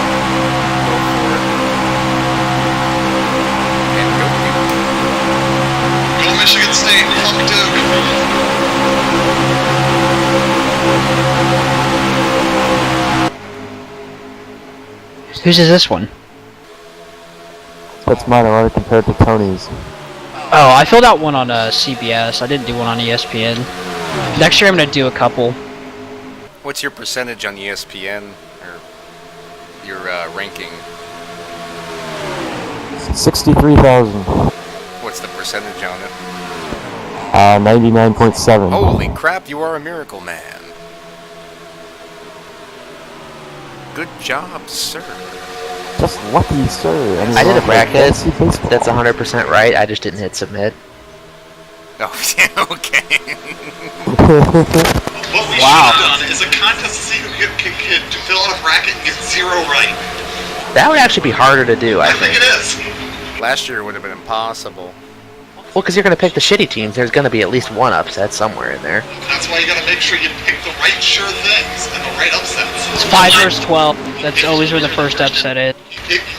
Go for it. And go Duke. Go Michigan State. Fuck Duke. Whose is this one? That's mine, I want to compare it to Tony's. Oh, I filled out one on CBS. I didn't do one on ESPN. Next year I'm gonna do a couple. What's your percentage on ESPN? Or your ranking? 63,000. What's the percentage on it? 99.7. Holy crap, you are a miracle man. Good job, sir. Just lucky, sir. I mean, I did a like bracket. fantasy baseball. That's 100% right. I just didn't hit submit. Oh, yeah, okay. What we Wow. should have done is a contest to see who could fill out a bracket and get 0 right. That would actually be harder to do, I I think think. it is. Last year would have been impossible. Well, because you're going to pick the shitty teams. There's going to be at least one upset somewhere in there. That's why you gotta make sure you pick the right sure things and the right upsets. It's 5 versus 12. That's always where the first upset is.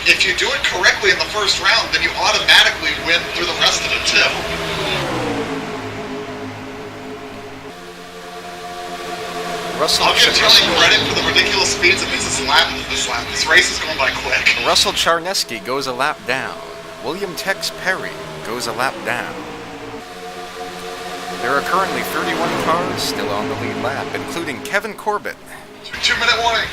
If you do it correctly in the first round, then you automatically win through the rest of it too. Russell, I'll give Tony credit for the ridiculous speeds it means this race is going by quick. Russell Charneski goes a lap down. William Tex Perry goes a lap down. There are currently 31 cars still on the lead lap, including Kevin Corbett. 2-minute warning.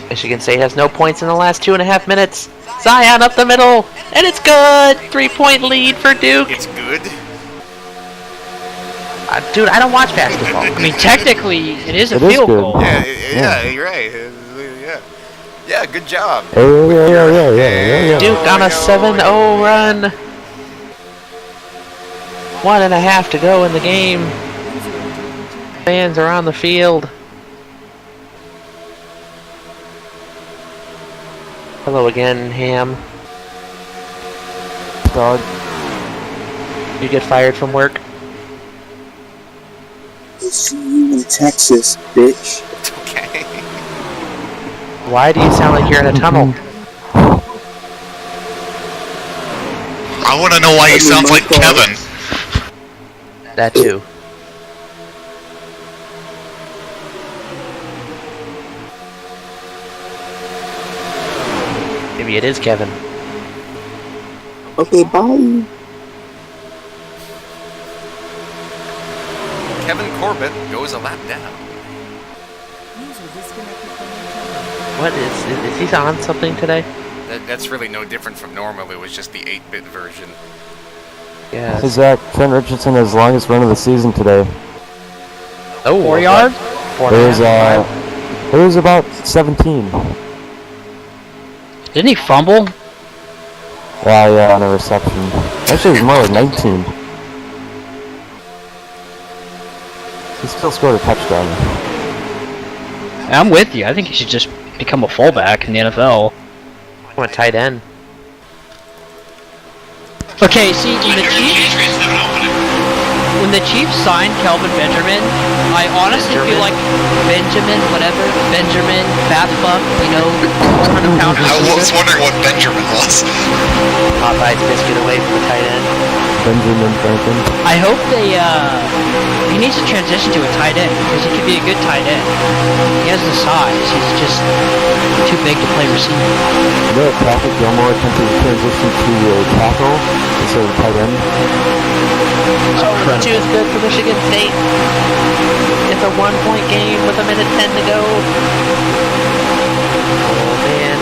Michigan State has no points in the last 2.5 minutes. Zion up the middle, and it's good. 3-point lead for Duke. It's good. Dude, I don't watch basketball. I mean, technically, it is a It is field good. goal. Yeah, you're right. Yeah. Yeah, good job. Yeah. Duke on a 7-0 run. 1.5 to go in the game. Fans are on the field. Hello again, Ham. Dog. You get fired from work? I'll see you in Texas, bitch. It's okay. Why do you sound like you're in a tunnel? I want to know why he sounds like Kevin. That too. Maybe it is Kevin. Okay, bye. Kevin Corbett goes a lap down. What is he on something today? That's really no different from normal. It was just the 8-bit version. Yeah. Hey Zach, Trent Richardson has the longest run of the season today. Oh, 4 yards? It was about 17. Didn't he fumble? Yeah, on a reception. Actually, it was more like 19. He still scored a touchdown. I'm with you. I think he should just become a fullback in the NFL. I'm a tight end. Okay, see, I hear the Patriots have an opening. when the Chiefs signed Kelvin Benjamin, I honestly feel like Benjamin, fat fuck, 100-pound I was receiver. wondering what Benjamin was. Popeye's biscuit away from the tight end. Benjamin Franklin. I hope he needs to transition to a tight end because he could be a good tight end. He has the size, he's just too big to play receiver. You know, Patrick Gilmore attempted to transition to a tackle instead of a tight end. Choose good for Michigan State. It's a 1-point game with 1:10 to go. Oh man.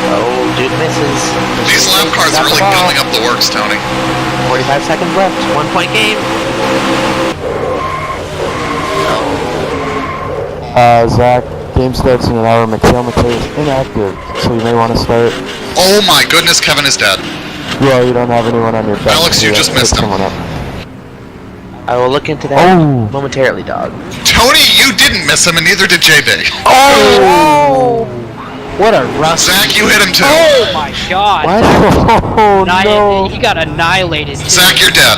Oh, Duke misses. These lap cars are really gumming up the works, Tony. 45 seconds left. 1-point game. Zach, game starts in an hour. Mikhail McKay is inactive, so you may want to start. Oh my goodness, Kevin is dead. Yeah, you don't have anyone on your bench. Alex, you have just to pick missed him. someone up. I will look into that Oh. momentarily, dog. Tony, you didn't miss him, and neither did JB. Oh! What a rough. Zach, you hit him too. Oh my god. Oh, no. He got annihilated. Too. Zach, you're dead.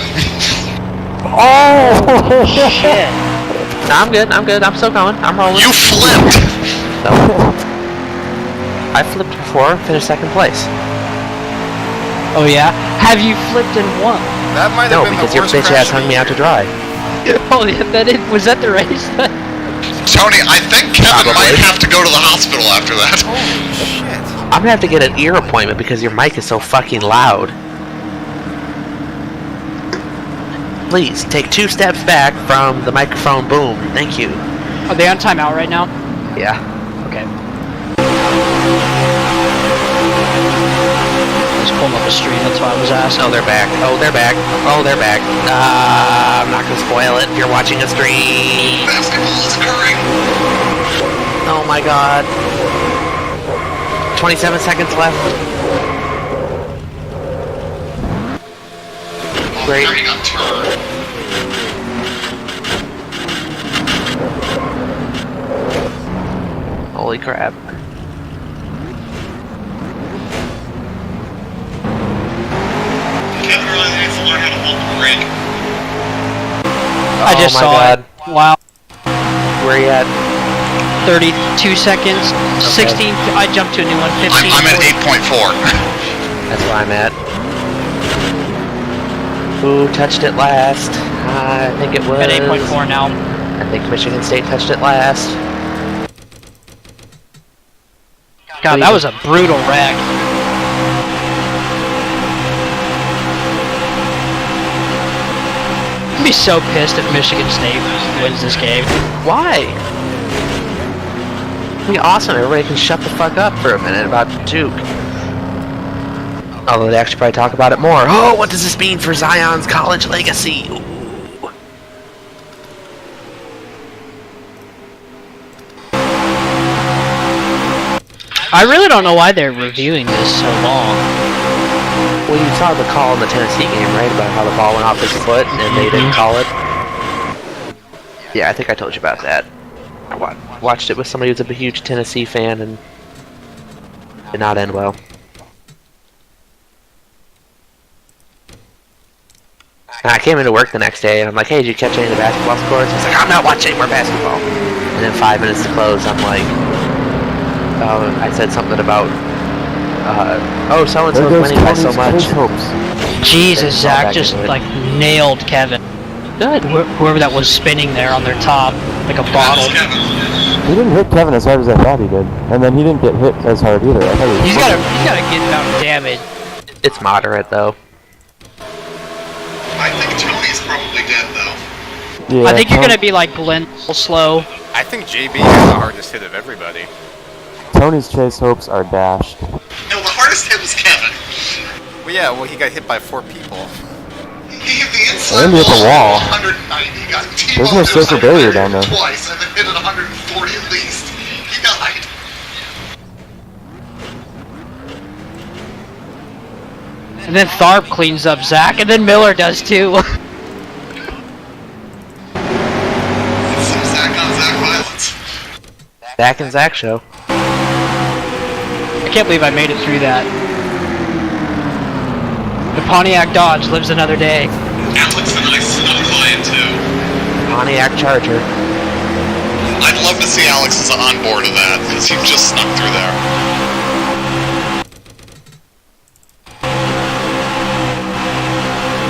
Oh! Shit. No, I'm good. I'm still going. I'm rolling. You flipped. No. I flipped before, finished second place. Oh yeah? Have you flipped and won? That might No, have been because the your worst bitch crash ass hung of me the out to year. dry. Oh, yeah, was that the race? Tony, I think Kevin Probably. might have to go to the hospital after that. Shit. I'm gonna have to get an ear appointment because your mic is so fucking loud. Please, take 2 steps back from the microphone boom. Thank you. Are they on timeout right now? Yeah. Okay. Just pulling up a stream, that's why I was asking. Oh, they're back. Oh, they're back. Oh, they're back. I'm not gonna spoil it. You're watching a stream. Basketball is occurring. Oh my god. 27 seconds left. Great. Now you got turned. Holy crap. Kevin really needs to learn how to hold the brake. I just oh my saw god. it. Wow. Where you at? 32 seconds. 16. I jumped to a new one. 15. I'm at 8.4. That's where I'm at. Who touched it last? I think it was... At 8.4 now. I think Michigan State touched it last. God, that was a brutal wreck. I'd be so pissed if Michigan State wins this game. Why? It'd be awesome. Everybody can shut the fuck up for a minute about Duke. Although they actually probably talk about it more. Oh, what does this mean for Zion's college legacy? Ooh. I really don't know why they're reviewing this so long. Well, you saw the call in the Tennessee game, right? About how the ball went off his foot and they didn't call it. Yeah, I think I told you about that. I watched it with somebody who's a huge Tennessee fan and it did not end well. And I came into work the next day and I'm like, hey, did you catch any of the basketball scores? He's like, I'm not watching any more basketball. And then 5 minutes to close, I'm like, I said something about, oh, so-and-so's winning by so much. Jesus, Fall Zach back just into it. like nailed Kevin. Good. Whoever that was spinning there on their top, like a bottle. That's Kevin. He didn't hit Kevin as hard as I thought he did. And then he didn't get hit as hard either. I thought he was He's gotta get enough damage. It's moderate, though. I think Tony's probably dead, though. Yeah, I think you're gonna be like Glenn slow. I think JB has the hardest hit of everybody. Tony's chase hopes are dashed. No, the hardest hit was Kevin. Well, yeah, he got hit by 4 people. He hit the inside And hit the wall. 190. Got There's no T-boned safer barrier down there. twice, and then hit it 140 at least. He died. And then Tharp cleans up Zach, and then Miller does too. It's some Zach on Zach violence. Zach and Zach show. I can't believe I made it through that. The Pontiac Dodge lives another day. Alex and I snuck by it too. Pontiac Charger. I'd love to see Alex is on board of that, because he just snuck through there.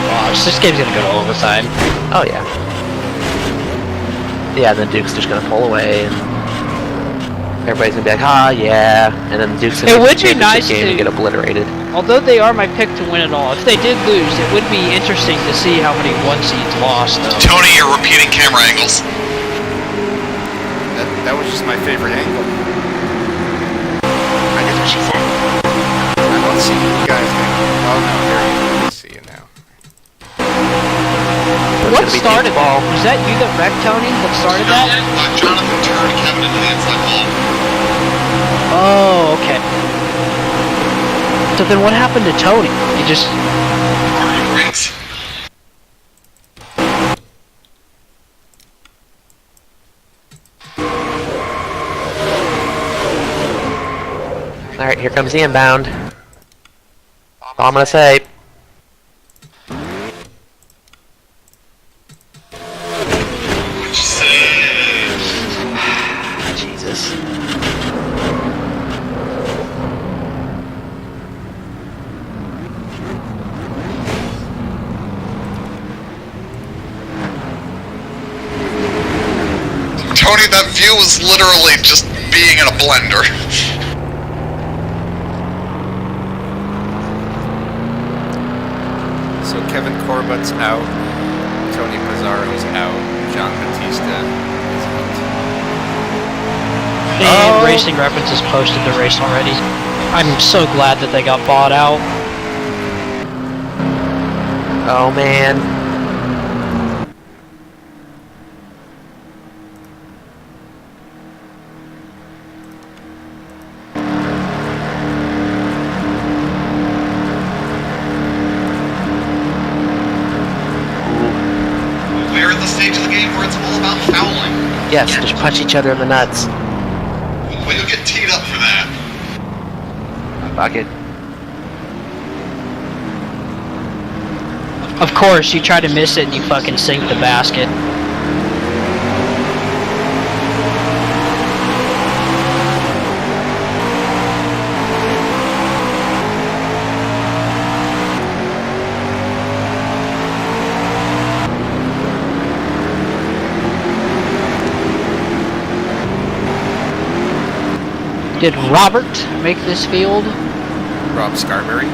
Gosh, this game's gonna go to overtime. Oh yeah. Yeah, then Duke's just gonna pull away and everybody's gonna be like, ah yeah, and then Duke's gonna It make would the be championship nice game to- and get obliterated. Although they are my pick to win it all, if they did lose, it would be interesting to see how many one seeds lost though. Tony, you're repeating camera angles. That was just my favorite angle. I guess what she said. I don't see you guys now. Oh no, there you go. I see you now. What gonna be started Duke's ball. that? Was that you that wrecked Tony? That started that? Jonathan turned Kevin into the inside ball. Oh, okay. So then what happened to Tony? He just... Arguing rings. Alright, here comes the inbound. All I'm gonna say. What'd you say? Jesus. Tony, that view was literally just being in a blender. So Kevin Corbett's out, Tony Pizarro's out, John Batista is out. And Racing References posted the race already. I'm so glad that they got bought out. Oh man. We're at the stage of the game where it's all about fouling. Yes, just punch each other in the nuts. Well, you'll get teed up for that. Fuck it. Of course, you try to miss it and you fucking sink the basket. Did Robert make this field? Rob Scarberry?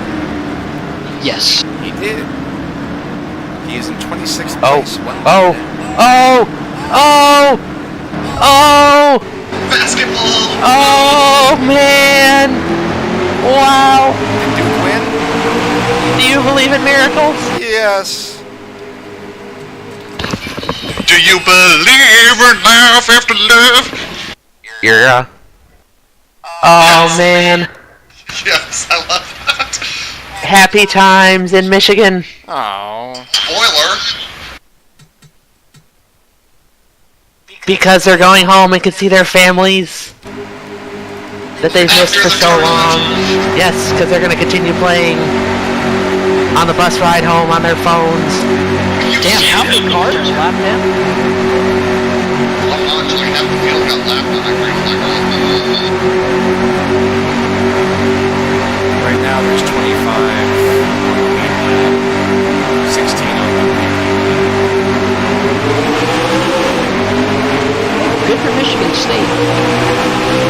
Yes. He did. He is in 26th Oh. place. Well, Oh. Oh. Oh. Oh. Basketball! Oh man. Wow. Did Duke win? Do you believe in miracles? Yes. Do you believe in life after love? Yeah. Oh man. Yes, I love that. Happy times in Michigan. Oh. Spoiler. Because they're going home and can see their families that they've missed for so long. Yes, because they're going to continue playing on the bus ride home on their phones. Damn, how many cars are lapped in? Actually, half the field got lapped on. I agree with that. Right now there's 25. 16 on the Good for Michigan State.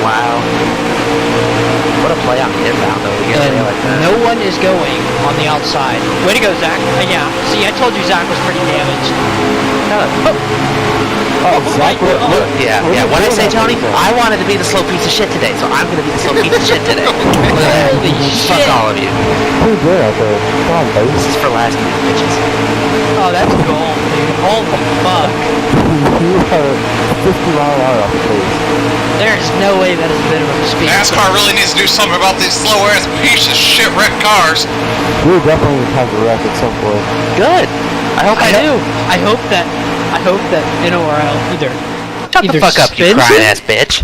Wow. What a play on the inbound, though. To get And away like that. no one is going on the outside. Way to go, Zach. Yeah, see, I told you Zach was pretty damaged. tell him. Oh, exactly. Yeah. What I say, Tony? I wanted to be the slow piece of shit today, so I'm gonna be the slow piece of shit today. Holy Fuck shit! all of you. Pretty good out there. Come on, This baby. is for last week, bitches. Oh, that's gold, dude. Holy fuck. You are 50 mile an hour off the pace. There's no way that is a bit of a speed. NASCAR really needs to do something about these slow ass piece of shit wrecked cars. We'll definitely have a wreck at some point. Good. I hope I do. I hope that N.O.R.L. either Shut the fuck up, you spins crying it- ass bitch.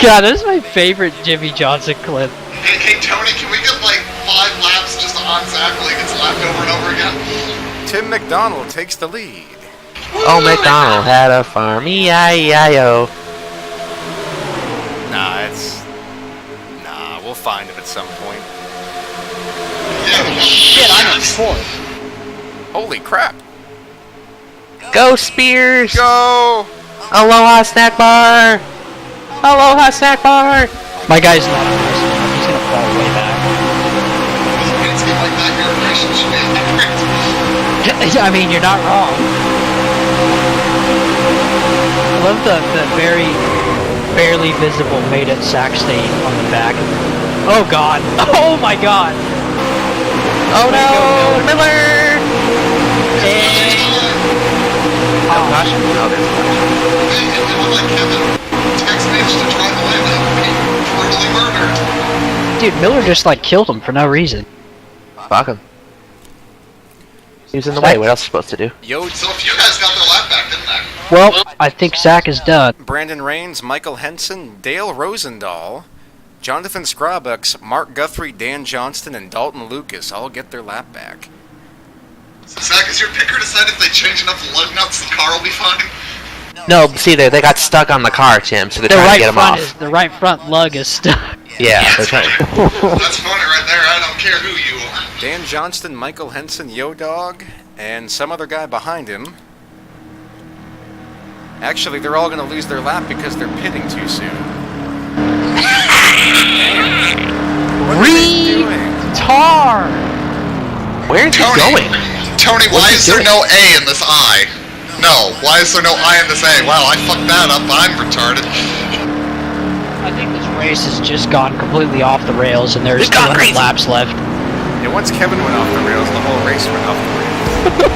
God, that is my favorite Jimmy Johnson clip. Hey, Tony, can we get like 5 laps just on Zach while he gets lapped over and over again? Tim McDonald takes the lead. Oh, McDonald had a farm. E-I-E-I-O. Nah, we'll find him at some point. Yeah, Shit, I'm in fourth. Holy crap. Go Spears! Go! Aloha snack bar! Aloha snack bar! My guy's not on this one. He's gonna fall way back. It's like that, your impression should be accurate. I mean, you're not wrong. I love the barely visible made it sack stain on the back. Oh god. Oh my god. Oh no! Miller! And Oh gosh, no, there's Hey, it looked like Kevin Tex managed to drive away without being brutally murdered. dude, Miller just like killed him for no reason. fuck him. He was in the way, what else are you supposed to do? Yo, So if you guys got their lap back, didn't they? Well, I think Zach is done. Brandon Rains, Michael Henson, Dale Rosendahl, Jonathan Scrabux, Mark Guthrie, Dan Johnston, and Dalton Lucas all get their lap back. So Zach, has your picker decided if they change enough lug nuts, the car will be fine? No, see, they got stuck on the car, Tim, so they're The trying to right get him front off. the right front lug is stuck. Yeah, they're trying. That's funny right there, I don't care who you are. Dan Johnston, Michael Henson, Yo Dog, and some other guy behind him. Actually, they're all going to lose their lap because they're pitting too soon. What are they doing? Tar! Where is he Tony. going? Tony, why is there no A in this I? No, why is there no I in this A? Wow, I fucked that up, I'm retarded. I think this race has just gone completely off the rails and there's It's gone 200 crazy. laps left. And once Kevin went off the rails, the whole race went off the rails.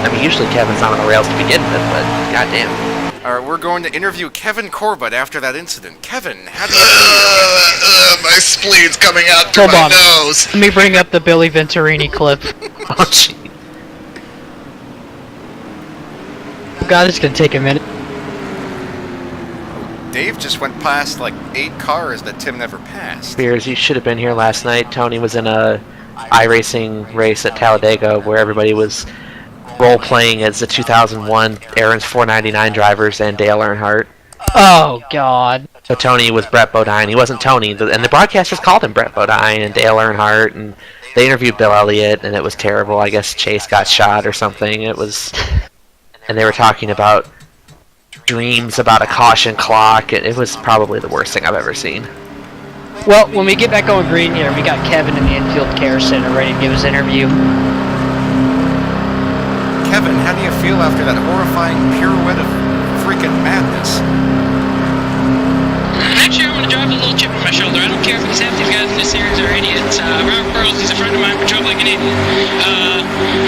I mean, usually Kevin's not on the rails to begin with, but goddamn. Alright, we're going to interview Kevin Corbett after that incident. Kevin, how do you feel? My spleen's coming out through Hold my on. nose. Let me bring up the Billy Venturini clip. Oh, gee. God, it's gonna take a minute. Dave just went past like 8 cars that Tim never passed. Spears, you should have been here last night. Tony was in a iRacing race at Talladega where everybody was role-playing as the 2001 Aaron's 499 drivers and Dale Earnhardt. Oh God. So Tony was Brett Bodine. He wasn't Tony, and the broadcasters called him Brett Bodine and Dale Earnhardt, and they interviewed Bill Elliott, and it was terrible. I guess Chase got shot or something. It was, and they were talking about dreams about a caution clock. It was probably the worst thing I've ever seen. Well, when we get back on green here, we got Kevin in the infield care center ready to give his interview. Kevin, how do you feel after that horrifying pirouette of freaking madness? Next year I'm going to drive with a little chip on my shoulder. I don't care if these half these guys in this series are idiots. Robert Burrows, he's a friend of mine, but drove like an idiot.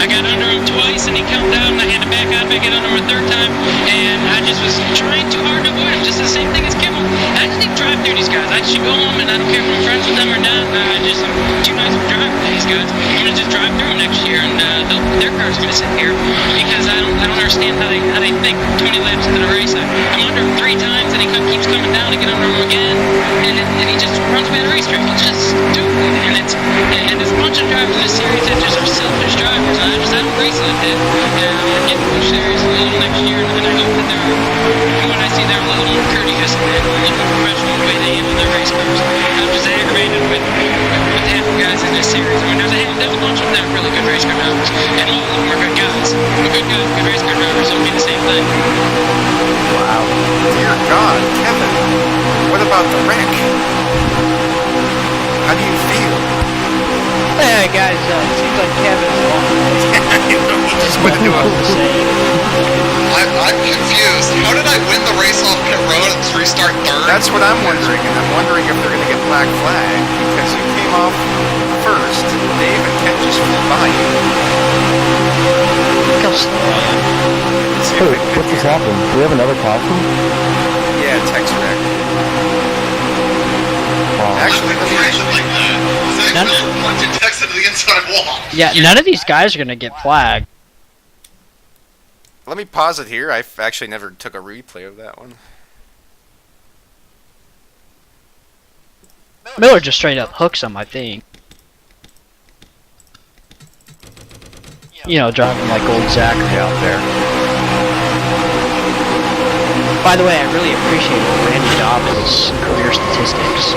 I got under him twice and he comes out and I had to back out and get under him a third time. And I just was trying too hard to avoid him. Just the same thing as Kimmel. I just need to drive through these guys. I should go home and I don't care if I'm friends with them or not. I'm too nice of a driver for these guys. I'm going to just drive through them next year and their cars are going to sit here because I don't understand how they think 20 laps into the race. I'm under him 3 times and he keeps coming down to get under him again, and he just runs me the racetrack. He's just stupid, and there's a bunch of drivers in this series that just are selfish drivers. And I don't race like that. And I'm gonna get Bush series a little next year, and I hope that when I see they're a little more courteous and a little more professional the way they handle their race cars. I'm just aggravated with half the guys in this series. I mean, there's a bunch of them that are really good race car drivers, and all of them are good guys. But good guys, good race car drivers don't mean the same thing. Wow. Dear God, Kevin, what about the wreck? How do you feel? Hey guys, it seems but Kevin's wrong. He just went into a... The same. I'm confused. How did I win the race off pit road and restart third? That's what I'm wondering, and I'm wondering if they're going to get black flag, because you came off first. Dave and Ken just flew by you. Look how slow I am. Let's see if Hey, we can what get just here. happened? Do we have another caution? Yeah, text wreck. Wow. Actually, let me... like that. Zach None- Miller punted Tex into the inside wall. Yeah, none of these guys are gonna get flagged. Let me pause it here. I actually never took a replay of that one. Miller just straight up hooks him, I think. You know, driving like old Zachary out there. By the way, I really appreciate Randy Dobbins' career statistics.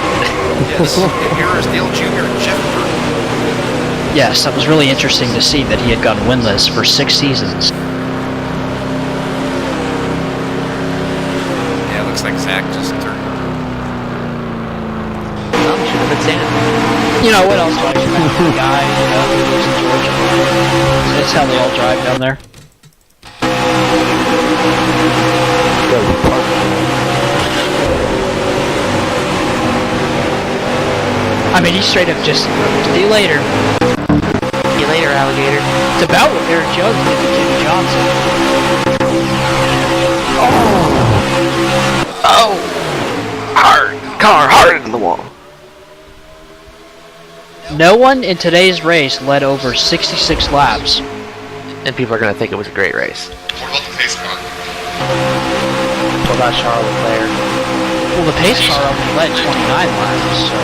Yes, here is Dale Jr. and Jeff Burton. Yes, that was really interesting to see that he had gone winless for 6 seasons. Yeah, it looks like Zach just turned. Well, should have been Santa. You know, what else do I expect from a guy, you know, who lives in Georgia? That's how they all drive down there. Yeah, we parked. I mean, he straight up just, see you later. See you later, alligator. It's about what Eric Jones did to Jimmy Johnson. Oh! Hard! Car hard into the wall. No one in today's race led over 66 laps. And people are gonna think it was a great race. What about the pace car? What about Charles Leclerc? Well, the pace car only led 29 laps, so...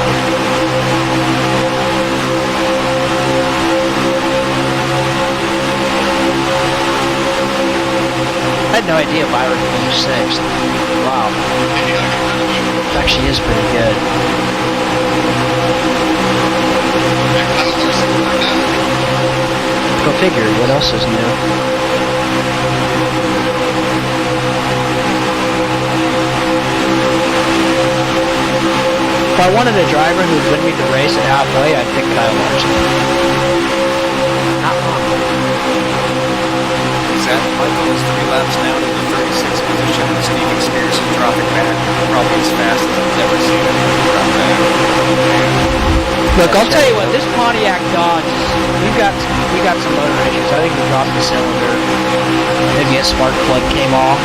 I had no idea Byron finished 6th. Wow. It actually is pretty good. Go figure, what else is new? If I wanted a driver who would win me the race at halfway, I'd pick Kyle Larson. Zach Michael is 3 laps down in the 36th position, and Steven Spears is dropping back. Probably as fast as I've ever seen him drop back. Look, I'll tell you what, this Pontiac Dodge, we got some motor issues. I think we dropped the cylinder. Maybe a spark plug came off.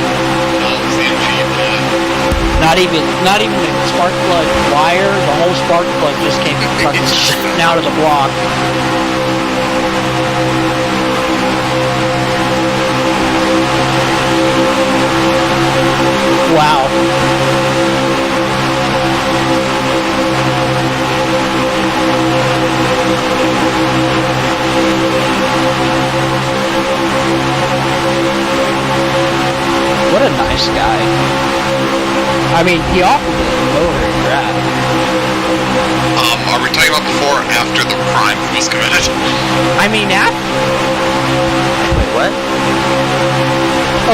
Not even a spark plug wire. The whole spark plug just came fucking out of the block. Wow. What a nice guy. I mean, he offered me the motor and grab. Are we talking about before or after the crime was committed? I mean, after. Wait, what?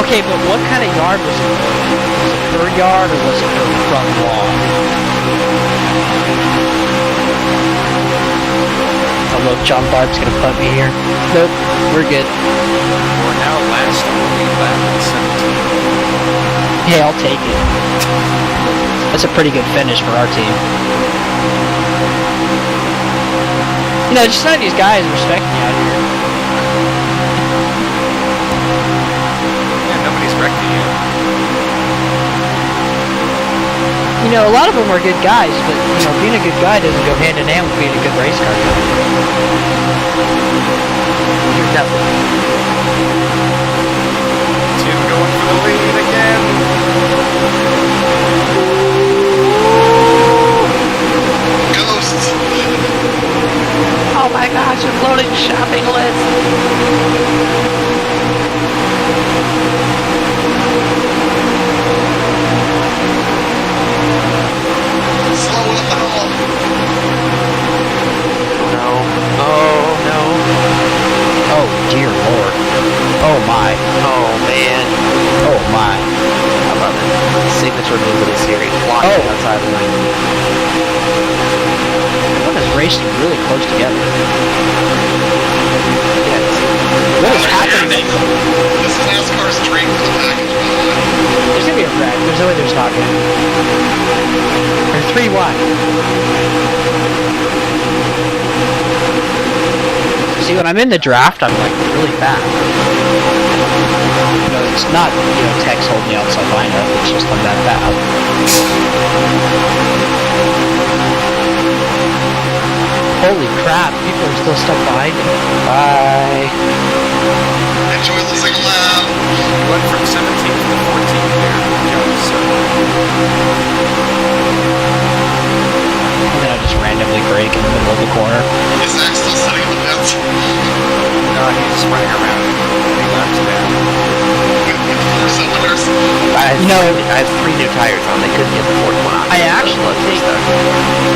Okay, but what kind of yard was it? Was it her yard or was it her front lawn? Oh look, John Barb's gonna put me here. Nope, we're good. We're now last on the lap at 17. Hey, I'll take it. That's a pretty good finish for our team. You know, just none of these guys respect me out here. Yeah, nobody's wrecking you. You know, a lot of them are good guys, but, you know, being a good guy doesn't go hand in hand with being a good race car driver. You're nothing. Tim going for the lead again. Ghosts! Oh my gosh, a floating shopping list. Slow ethanol! No. Oh no. Oh, dear lord. Oh my. Oh man. Oh my. I love it. Signature move of the series. Blocking Oh. outside the lane. Everyone is racing really close together. What is happening? This is NASCAR's dream for the package, by the way. There's gonna be a wreck. There's no way there's not gonna be. There's 3 wide. See, when I'm in the draft, I'm like really fast. You know, it's not, Tex holding me outside lineup. It's just I'm that fast. Holy crap, people are still stuck behind me. Bye. Enjoy losing a lap. You went from 17th to 14th there, Jones. And then I just randomly brake in the middle of the corner. Is Zach still sitting in the pits? No, he's running around. He laps down. With 4 cylinders. I have 3 new tires on. They couldn't get the 4th one on. I actually think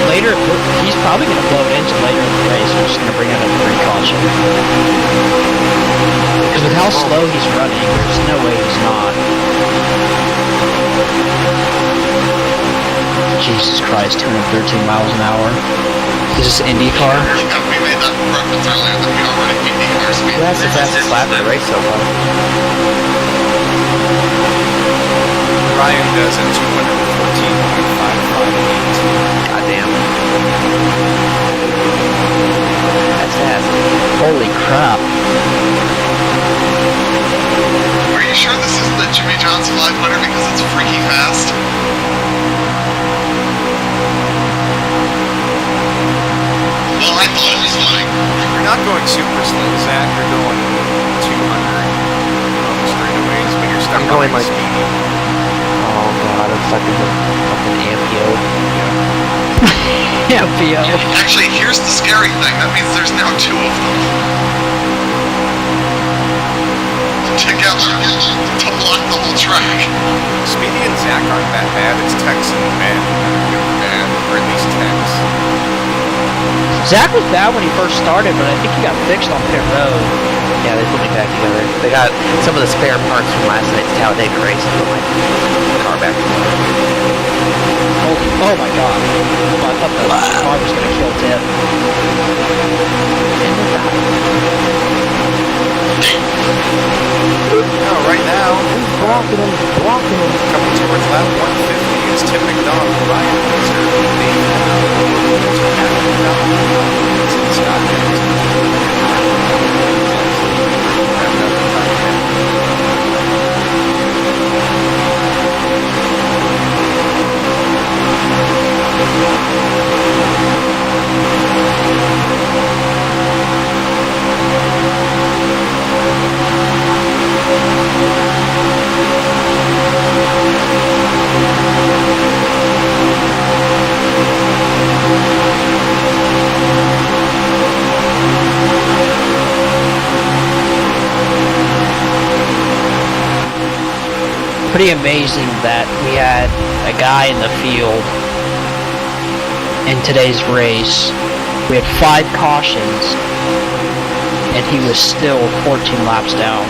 later, he's probably going to blow it into later in the race. We're just going to bring out a free caution. Because with how slow he's running, there's no way he's not. Jesus Christ, 213 miles an hour. Is this IndyCar? Yeah, we made that reference earlier that we already beat IndyCar speed. That's the fastest lap of the race so far. Ryan does at 214.558. Goddamn. That's fast. Holy crap. Are you sure this is the Jimmy John's 500 because it's freaky fast? Well, I thought it was funny. You're not going super slow, Zach. You're going 200 on the straightaways, but you're stuck I'm going behind like- Speedy. Oh god, I'm stuck in the fucking Ampio. Yeah, Pio. Actually, here's the scary thing. That means there's now 2 of them. Together to block the whole track. Speedy and Zach aren't that bad. It's Tex and Ben that are really bad, or at least Tex. Zach was bad when he first started, but I think he got fixed on pit road. Yeah, they put me back together. They got some of the spare parts from last night's Talladega race to put my car back together. Holy, oh my god. Oh, I thought the car was going to kill Tim. No, right now, Blocking him. coming towards lap 150 is Tim McDonald, Ryan Windsor, Dave Scott Pretty amazing that we had a guy in the field in today's race. We had 5 cautions, and he was still 14 laps down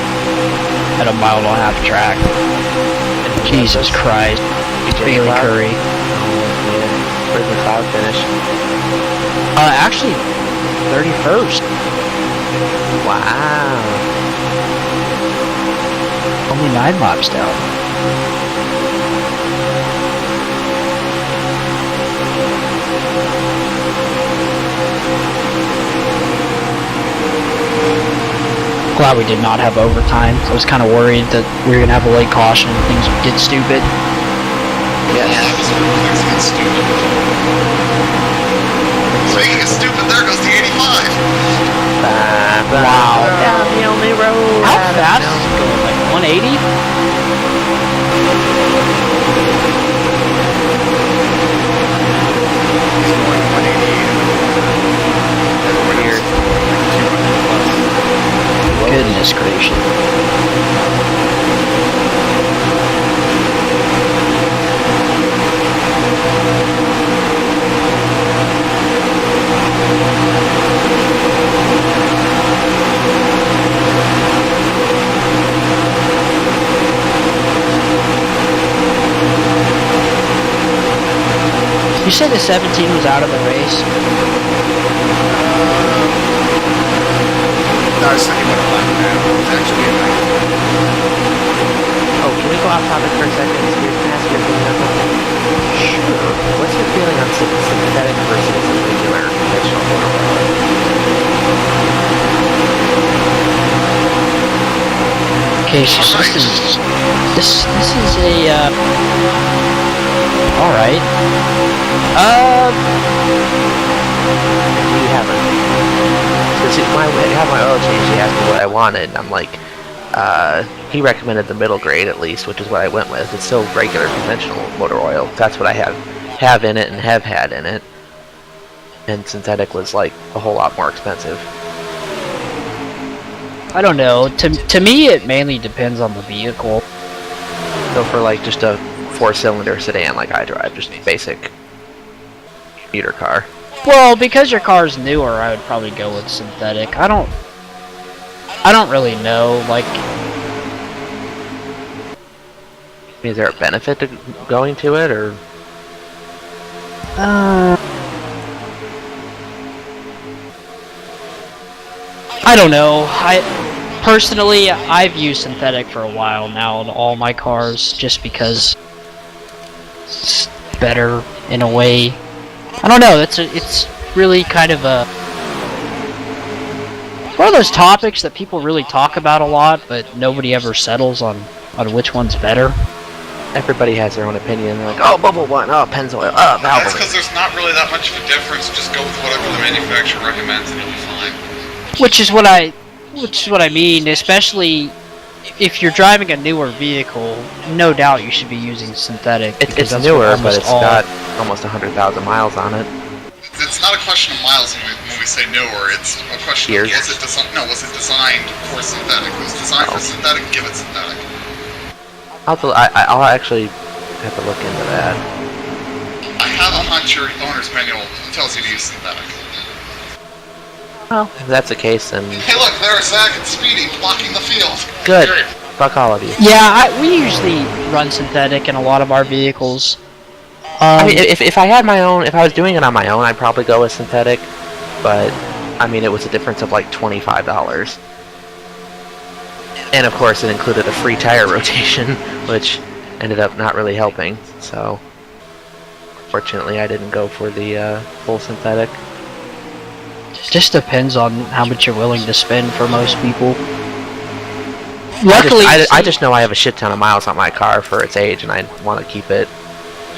at a 1.5 mile track. Jesus Christ. Bailey Curry. Where's the cloud finish? Actually, 31st. Wow. Only 9 laps down. Glad we did not have overtime. I was kind of worried that we were going to have a late caution and things would get stupid. Yeah, that was where things get stupid. Speaking of stupid, there goes the 85. Wow. Down the only road. How fast is it going? Like 180? He's going 188. Everyone else is going like 200 plus. Goodness gracious. You said the 17 was out of the race? Okay, so this is a all right. Do you have it? Because when I had my oil change, he asked me what I wanted, and I'm like, he recommended the middle grade at least, which is what I went with. It's still regular conventional motor oil. That's what I have in it and have had in it. And synthetic was like a whole lot more expensive. I don't know. To me, it mainly depends on the vehicle. So for like just a 4-cylinder sedan like I drive, just basic commuter car. Well, because your car's newer, I would probably go with synthetic. I don't really know. Like, Is there a benefit to going to it, or? I don't know. Personally, I've used synthetic for a while now in all my cars, just because it's better in a way. I don't know. It's really kind of it's one of those topics that people really talk about a lot, but nobody ever settles on which one's better. Everybody has their own opinion. They're like, oh, bubble one, oh, Pennzoil, oh, That's Valvoline. because there's not really that much of a difference. Just go with whatever the manufacturer recommends and you'll be fine. Which is what I mean, especially if you're driving a newer vehicle. No doubt you should be using synthetic. It's newer, but it's got almost 100,000 miles on it. It's not a question of miles when we say newer. It's a question Years. of was it designed for synthetic? It was designed for synthetic. Give it synthetic. I'll actually have to look into that. I have a hunch your owner's manual tells you to use synthetic. Well, if that's the case, then Hey, look, there's Zach and Speedy blocking the field. good. Great. Fuck all of you. Yeah, we usually run synthetic in a lot of our vehicles. I mean, if I had my own, if I was doing it on my own, I'd probably go with synthetic. But I mean, it was a difference of like $25. And of course, it included a free tire rotation, which ended up not really helping. So, fortunately, I didn't go for the full synthetic. Just depends on how much you're willing to spend for most people. Luckily, I just know I have a shit ton of miles on my car for its age, and I want to keep it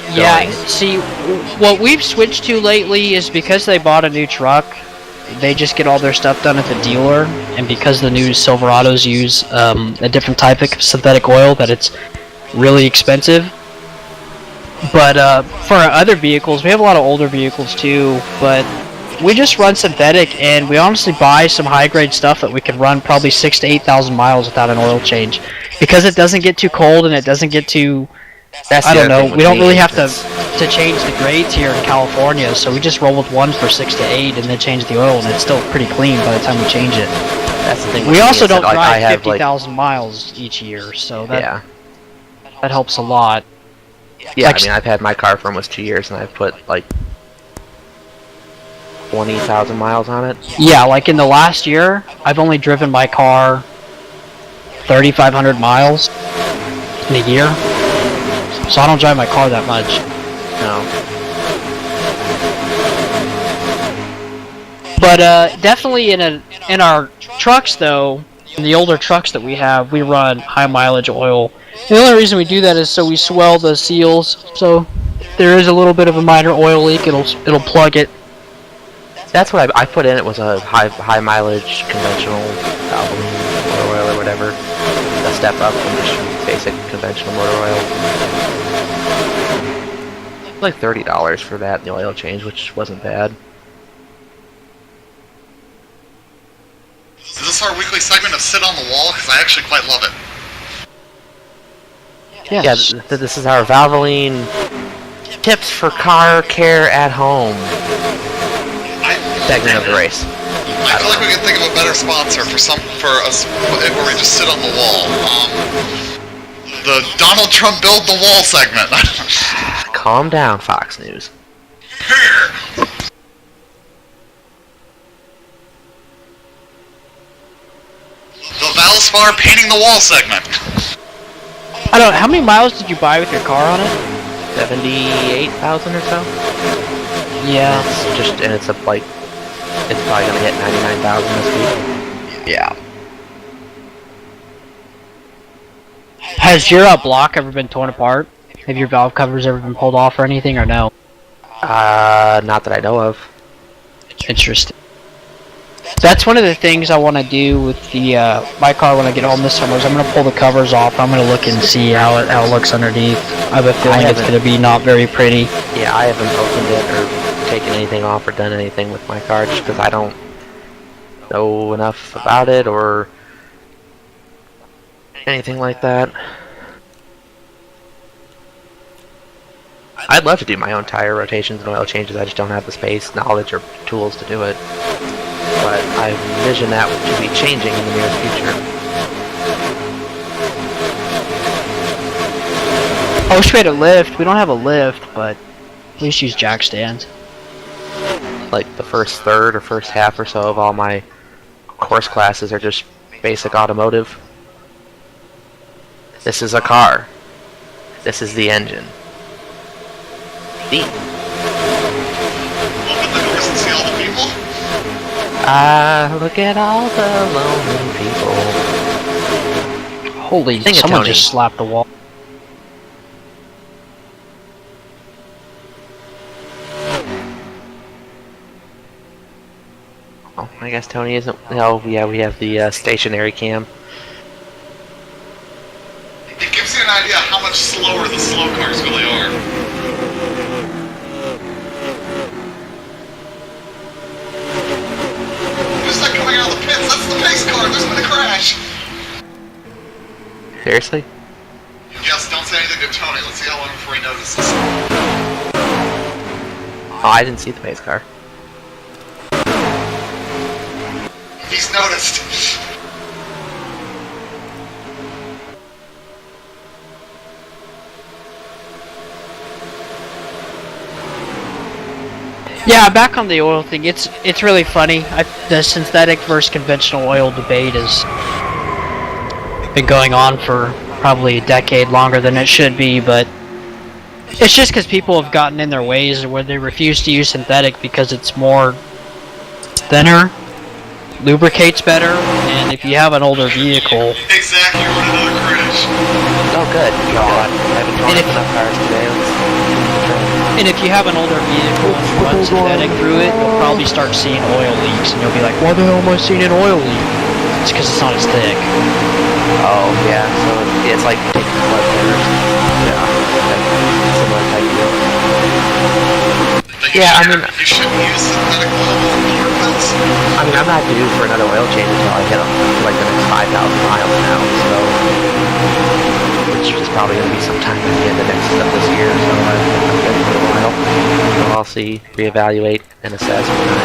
going. Yeah, see, what we've switched to lately is because they bought a new truck, they just get all their stuff done at the dealer, and because the new Silverados use a different type of synthetic oil, that it's really expensive. But for our other vehicles, we have a lot of older vehicles too, but we just run synthetic, and we honestly buy some high-grade stuff that we can run probably 6,000 to 8,000 miles without an oil change, because it doesn't get too cold and it doesn't get too... I don't know, we don't really have to change the grades here in California, so we just roll with one for 6 to 8 and then change the oil, and it's still pretty clean by the time we change it. That's the thing. We also don't like, drive 50,000 miles each year, so that helps a lot. Yeah, Like, I mean, I've had my car for almost 2 years, and I've put like 20,000 miles on it. Yeah, like in the last year, I've only driven my car 3,500 miles in a year, so I don't drive my car that much. No. But definitely in our trucks though, in the older trucks that we have, we run high mileage oil. The only reason we do that is so we swell the seals, so if there is a little bit of a minor oil leak, it'll plug it. That's what I put in. It was a high mileage conventional Valvoline motor oil or whatever. A step up from just basic conventional motor oil. Like $30 for that and the oil change, which wasn't bad. Is this our weekly segment of Sit on the Wall? Because I actually quite love it. Yes. Yeah, this is our Valvoline tips for car care at home segment of the race. I feel like we could think of a better sponsor for us where we just sit on the wall. The Donald Trump build the wall segment. Calm down, Fox News. The Valspar painting the wall segment. I don't know, how many miles did you buy with your car on it? 78,000 or so. Yeah. It's like it's probably gonna hit 99,000 this week. Yeah. Has your block ever been torn apart? Have your valve covers ever been pulled off or anything, or no? Not that I know of. Interesting. That's one of the things I want to do with the my car when I get home this summer. Is I'm gonna pull the covers off. I'm gonna look and see how it looks underneath. I have a feeling it's gonna be not very pretty. Yeah, I haven't opened it or taken anything off or done anything with my car just because I don't know enough about it or anything like that. I'd love to do my own tire rotations and oil changes. I just don't have the space, knowledge, or tools to do it. But I envision that to be changing in the near future. I wish we had a lift. We don't have a lift, but at least use jack stands. Like the first third or first half or so of all my course classes are just basic automotive. This is a car. This is the engine. Open the doors and see all the people. Look at all the lonely people. Holy, Sing it, someone Tony. just slapped the wall. Oh, I guess Tony isn't. Oh, yeah, we have the stationary cam. It gives you an idea how much slower the slow cars really are. Just like coming out of the pits, that's the pace car, there's been a crash. Seriously? Yes, don't say anything to Tony, let's see how long before he notices. Oh, I didn't see the pace car. He's noticed. Yeah, back on the oil thing. It's really funny. The synthetic versus conventional oil debate has been going on for probably a decade longer than it should be, but it's just because people have gotten in their ways where they refuse to use synthetic because it's more thinner, lubricates better, and if you have an older vehicle, Exactly, we're in another crash. Oh, good. God, I haven't drawn And if- enough cars today. and if you have an older vehicle and you run synthetic through it, you'll probably start seeing oil leaks, and you'll be like, why the hell am I seeing an oil leak? It's because it's not as thick. Oh, yeah, so it's like taking blood thinners. Yeah, similar type deal. But Yeah, I mean- you shouldn't use synthetic oil with motor pits. I mean, I'm not due for another oil change until I hit like the next 5,000 miles now, so which is probably going to be sometime at the end of this year, so I'm good for a while. So I'll see, reevaluate, and assess when I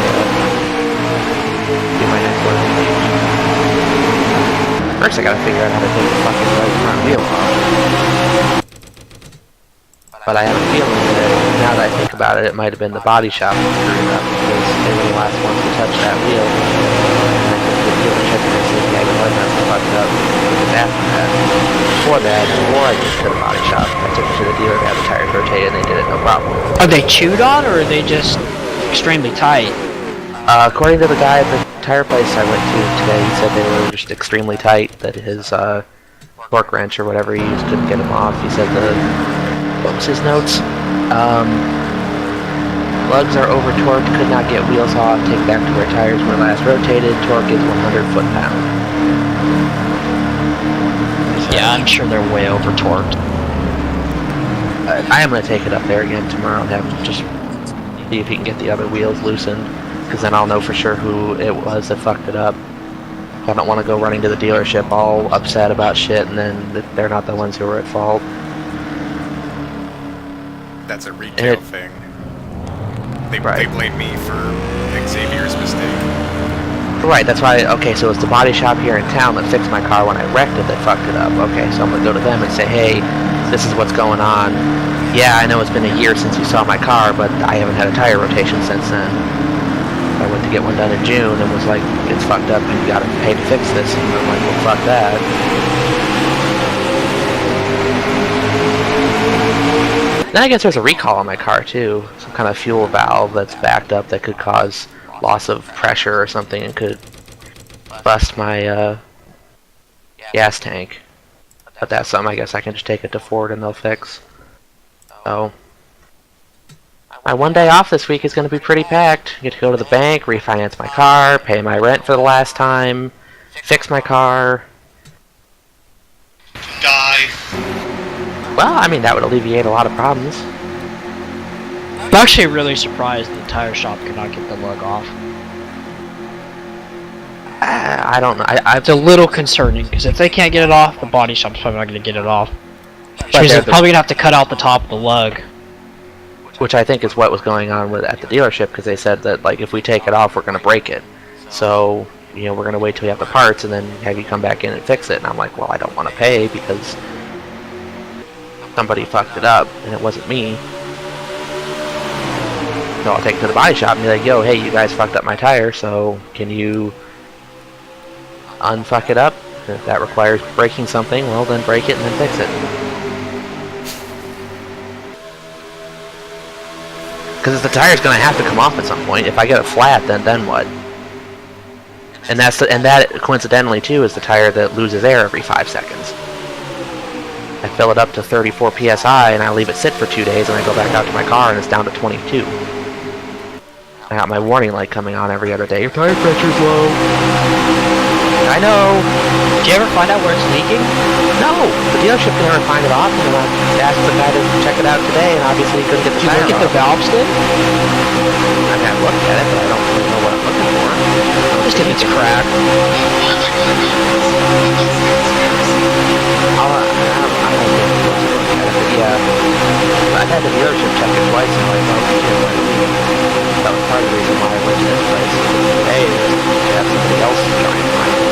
do my next oil change. First, I gotta figure out how to take the fucking right front wheel off. But I have a feeling that now that I think about it, it might have been the body shop that screwed it up because they were the last ones to touch that wheel. And I think the dealer checked it and said, yeah, you know what, that's fucked up. Because after that, before I get to the body shop, I took it to the dealer to have the tires rotated and they did it no problem. Are they chewed on, or are they just extremely tight? According to the guy at the tire place I went to today, he said they were just extremely tight, that his torque wrench or whatever he used couldn't get them off. He said what was his notes? Lugs are over torqued, could not get wheels off, take back to where tires were last rotated, torque is 100 foot-pound. Yeah, I'm sure they're way over torqued. I am going to take it up there again tomorrow and have just see if he can get the other wheels loosened, because then I'll know for sure who it was that fucked it up. I don't want to go running to the dealership all upset about shit and then they're not the ones who were at fault. That's a retail thing. They blame me for Xavier's mistake. Right, that's why, okay, so it's the body shop here in town that fixed my car when I wrecked it that fucked it up. Okay, so I'm going to go to them and say, hey, this is what's going on. Yeah, I know it's been a year since you saw my car, but I haven't had a tire rotation since then. I went to get one done in June and was like, it's fucked up and you gotta pay to fix this. And I'm like, well, fuck that. Then I guess there's a recall on my car too. Some kind of fuel valve that's backed up that could cause loss of pressure or something and could bust my gas tank. But that's something I guess I can just take it to Ford and they'll fix. So my one day off this week is going to be pretty packed. Get to go to the bank, refinance my car, pay my rent for the last time, fix my car. Die. Well, I mean, that would alleviate a lot of problems. I'm actually really surprised the tire shop could not get the lug off. I don't know. It's a little concerning, because if they can't get it off, the body shop's probably not going to get it off. Which But means they're they're probably going to have to cut out the top of the lug. Which I think is what was going on with at the dealership, because they said that like if we take it off, we're going to break it. So we're going to wait till we have the parts and then have you come back in and fix it. And I'm like, well, I don't want to pay because somebody fucked it up and it wasn't me. So I'll take it to the body shop and be like, yo, hey, you guys fucked up my tire, so can you unfuck it up? If that requires breaking something, well, then break it and then fix it. Because the tire's going to have to come off at some point. If I get it flat, then what? And that coincidentally too is the tire that loses air every 5 seconds. I fill it up to 34 psi and I leave it sit for 2 days and I go back out to my car and it's down to 22. I got my warning light coming on every other day. Your tire pressure's low. I know. Did you ever find out where it's leaking? No, the dealership can never find it off, and I asked the guy to check it out today, and obviously he couldn't get the Did you tire look at the off. valve stem? I mean, I looked at it, but I don't really know what I'm looking for. Just if it's cracked. I don't know. But yeah, I've had the dealership check it twice, and I'm like, oh, that was part of the reason why I went to this place. Hey, you have somebody else trying to find it.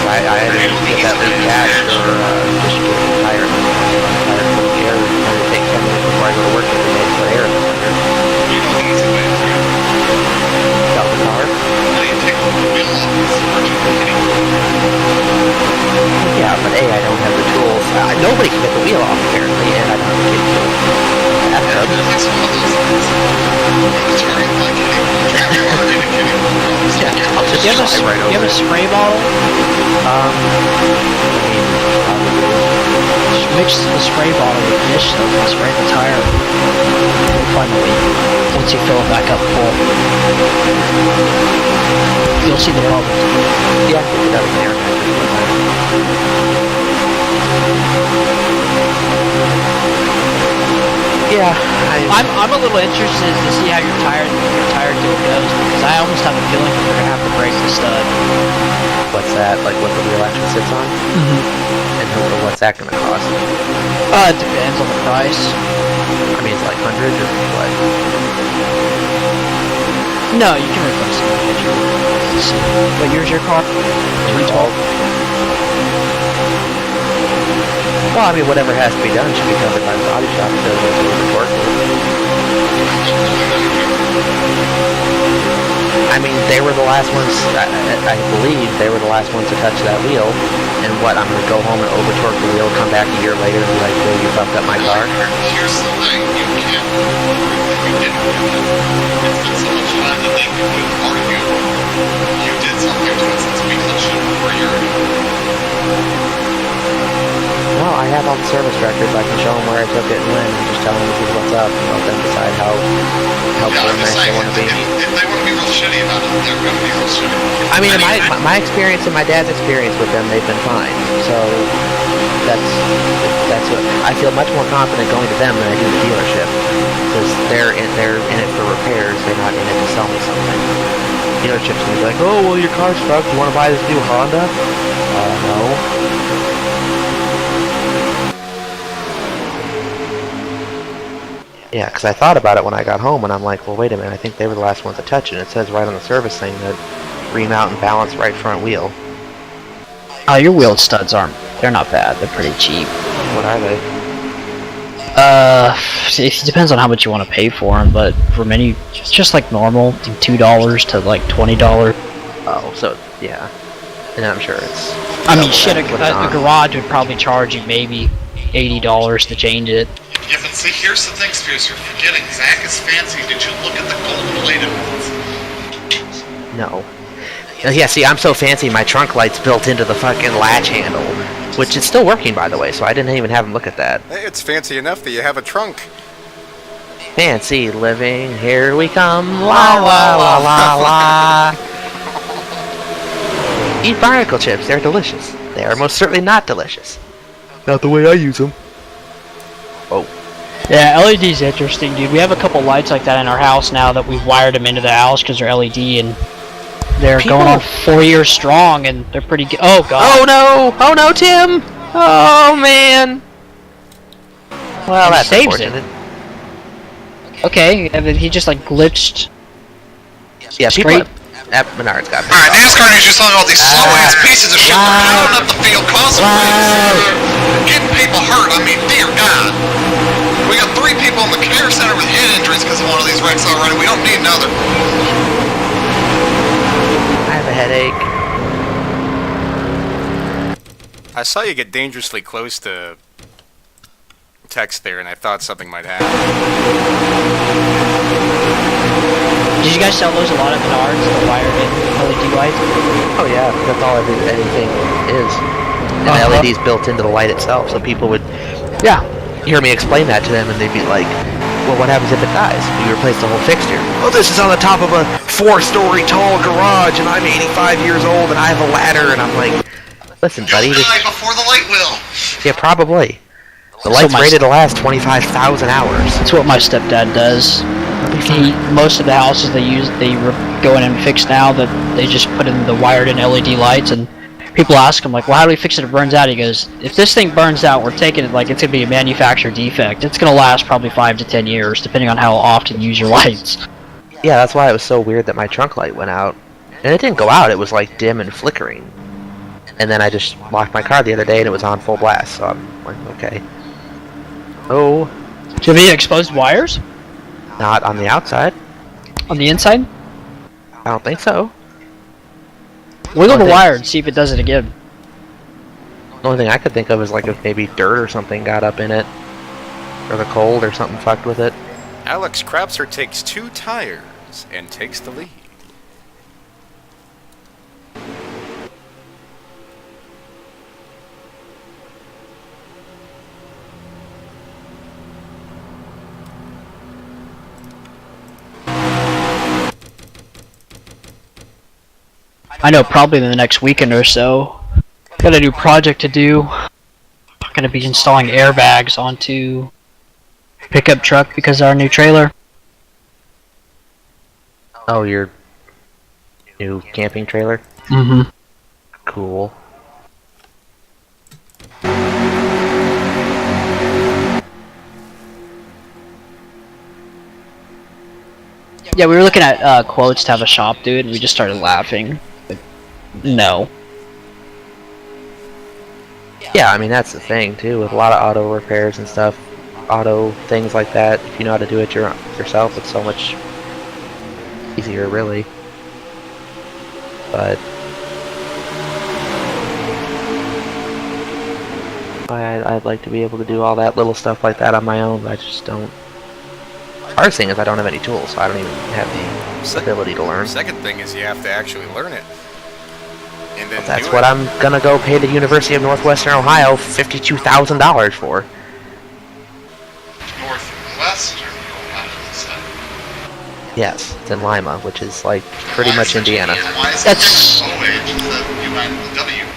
I had to get that loop patched or just get the tire full of air and it would take 10 minutes before I go to work every day to put air in the tire. You know the easy way to do it. Got the car? Now you take the wheel off and submerge it in kitty. Yeah, but A, I don't have the tools. Nobody can get the wheel off apparently, and I don't have the kitty tools. That's Yeah, it's one of those things. Turn it like kitty. Turn your car into kitty. yeah, I'll just Do you have drive right do you have over a it. spray bottle? Just mix the spray bottle with dish soap and spray the tire. You'll find the leak once you fill it back up full. You'll see the problem. Yeah, that was there. Yeah, I'm a little interested to see how your tire deal goes, because I almost have a feeling that they're gonna have to break the stud. what's that? Like what the wheel actually sits on? And what's that gonna cost? It depends on the price. I mean, it's like hundreds or what? No, you can replace it. What year's your car? 2012. Well, I mean, whatever has to be done should be covered by the body shop to the torque. I mean, they were the last ones, I believe they were the last ones to touch that wheel. And what, I'm going to go home and over-torque the wheel, come back a year later and be like, yo, you fucked up my car? Here's the thing. You can't prove that you didn't do that. It's been so much time that they could argue you did something to it since we touched it over a year ago. No, I have all the service records. I can show them where I took it and when, and just tell them this is what's up, and let them decide how helpful Yeah, or I'm just nice they saying, want to be. if they want to be real shitty about it, they're going to be real shitty. I mean, in my experience and my dad's experience with them, they've been fine. So that's what I feel much more confident going to them than I do the dealership, because they're in it for repairs. They're not in it to sell me something. Dealership's gonna be like, oh well, your car's fucked. You want to buy this new Honda? No. Yeah, because I thought about it when I got home, and I'm like, well, wait a minute, I think they were the last ones to touch it. It says right on the service thing that remount and balance right front wheel. Oh, your wheel studs they're not bad. They're pretty cheap. What are they? It depends on how much you want to pay for them, but for many, just like normal, $2 to like $20. Oh, so, yeah. And I'm sure it's... I mean, shit, a Put it on. garage would probably charge you maybe $80 to change it. Yeah, but see, here's the thing, Spears, you're forgetting. Zach is fancy. Did you look at the gold-plated ones? No. Yeah, see, I'm so fancy, my trunk light's built into the fucking latch handle, which is still working, by the way, so I didn't even have him look at that. Hey, it's fancy enough that you have a trunk. Fancy living, here we come, la la la la la. Eat barnacle chips, they're delicious. They are most certainly not delicious. Not the way I use them. Oh. Yeah, LED's interesting, dude. We have a couple lights like that in our house now that we've wired them into the house because they're LED, and they're going on 4 years strong, and they're pretty good. Oh, God. Oh, no! Oh, no, Tim! Oh, man! Well, And that's saves it. unfortunate. Okay, and then he just, like, glitched. Yeah, people Straight. at Menards got Alright, NASCAR news just telling all these slow ass pieces of shit Wow. they're counting up the field, causing wrecks, getting people hurt. I mean, dear God. We got 3 people in the care center with head injuries because of one of these wrecks already. We don't need another. I have a headache. I saw you get dangerously close to text there, and I thought something might happen. Did you guys sell those a lot at Menards, the wired-in LED lights? Oh, yeah, that's all anything is. And the LED's built into the light itself, so people would... Yeah. You hear me explain that to them, and they'd be like, well, what happens if it dies? You replace the whole fixture. Oh, this is on the top of a 4-story tall garage, and I'm 85 years old, and I have a ladder, and I'm like, listen, buddy, You'll this, die before the light will. yeah, probably. The So light's my rated to last 25,000 hours. That's what my stepdad does. Most of the houses they go in and fix now, that they just put in the wired-in LED lights, and people ask him, like, well, how do we fix it if it burns out? He goes, if this thing burns out, we're taking it like it's going to be a manufacturer defect. It's going to last probably 5 to 10 years, depending on how often you use your lights. Yeah, that's why it was so weird that my trunk light went out. And it didn't go out, it was like dim and flickering. And then I just locked my car the other day and it was on full blast, so I'm like, okay. Oh, Do you have any exposed wires not on the outside. on the inside? I don't think so. Wiggle the Okay. wire and see if it does it again. The only thing I could think of is like if maybe dirt or something got up in it. Or the cold or something fucked with it. Alex Crapser takes 2 tires and takes the lead. I know probably in the next weekend or so. Got a new project to do. Gonna be installing airbags onto pickup truck because of our new trailer. Oh, your new camping trailer? Mm-hmm. Cool. Yeah, we were looking at quotes to have a shop do it, and we just started laughing. Like, no. Yeah, I mean that's the thing too, with a lot of auto repairs and stuff, auto things like that. If you know how to do it yourself, it's so much easier, really. But I'd like to be able to do all that little stuff like that on my own, but I just don't. Hardest thing is I don't have any tools, so I don't even have the ability to learn. Second thing is you have to actually learn it. And then That's do what it. I'm gonna go pay the University of Northwestern Ohio $52,000 for. Northwest or Ohio? Yes, it's in Lima, which is like pretty much Indiana. Why is That's- it OH instead of WOH?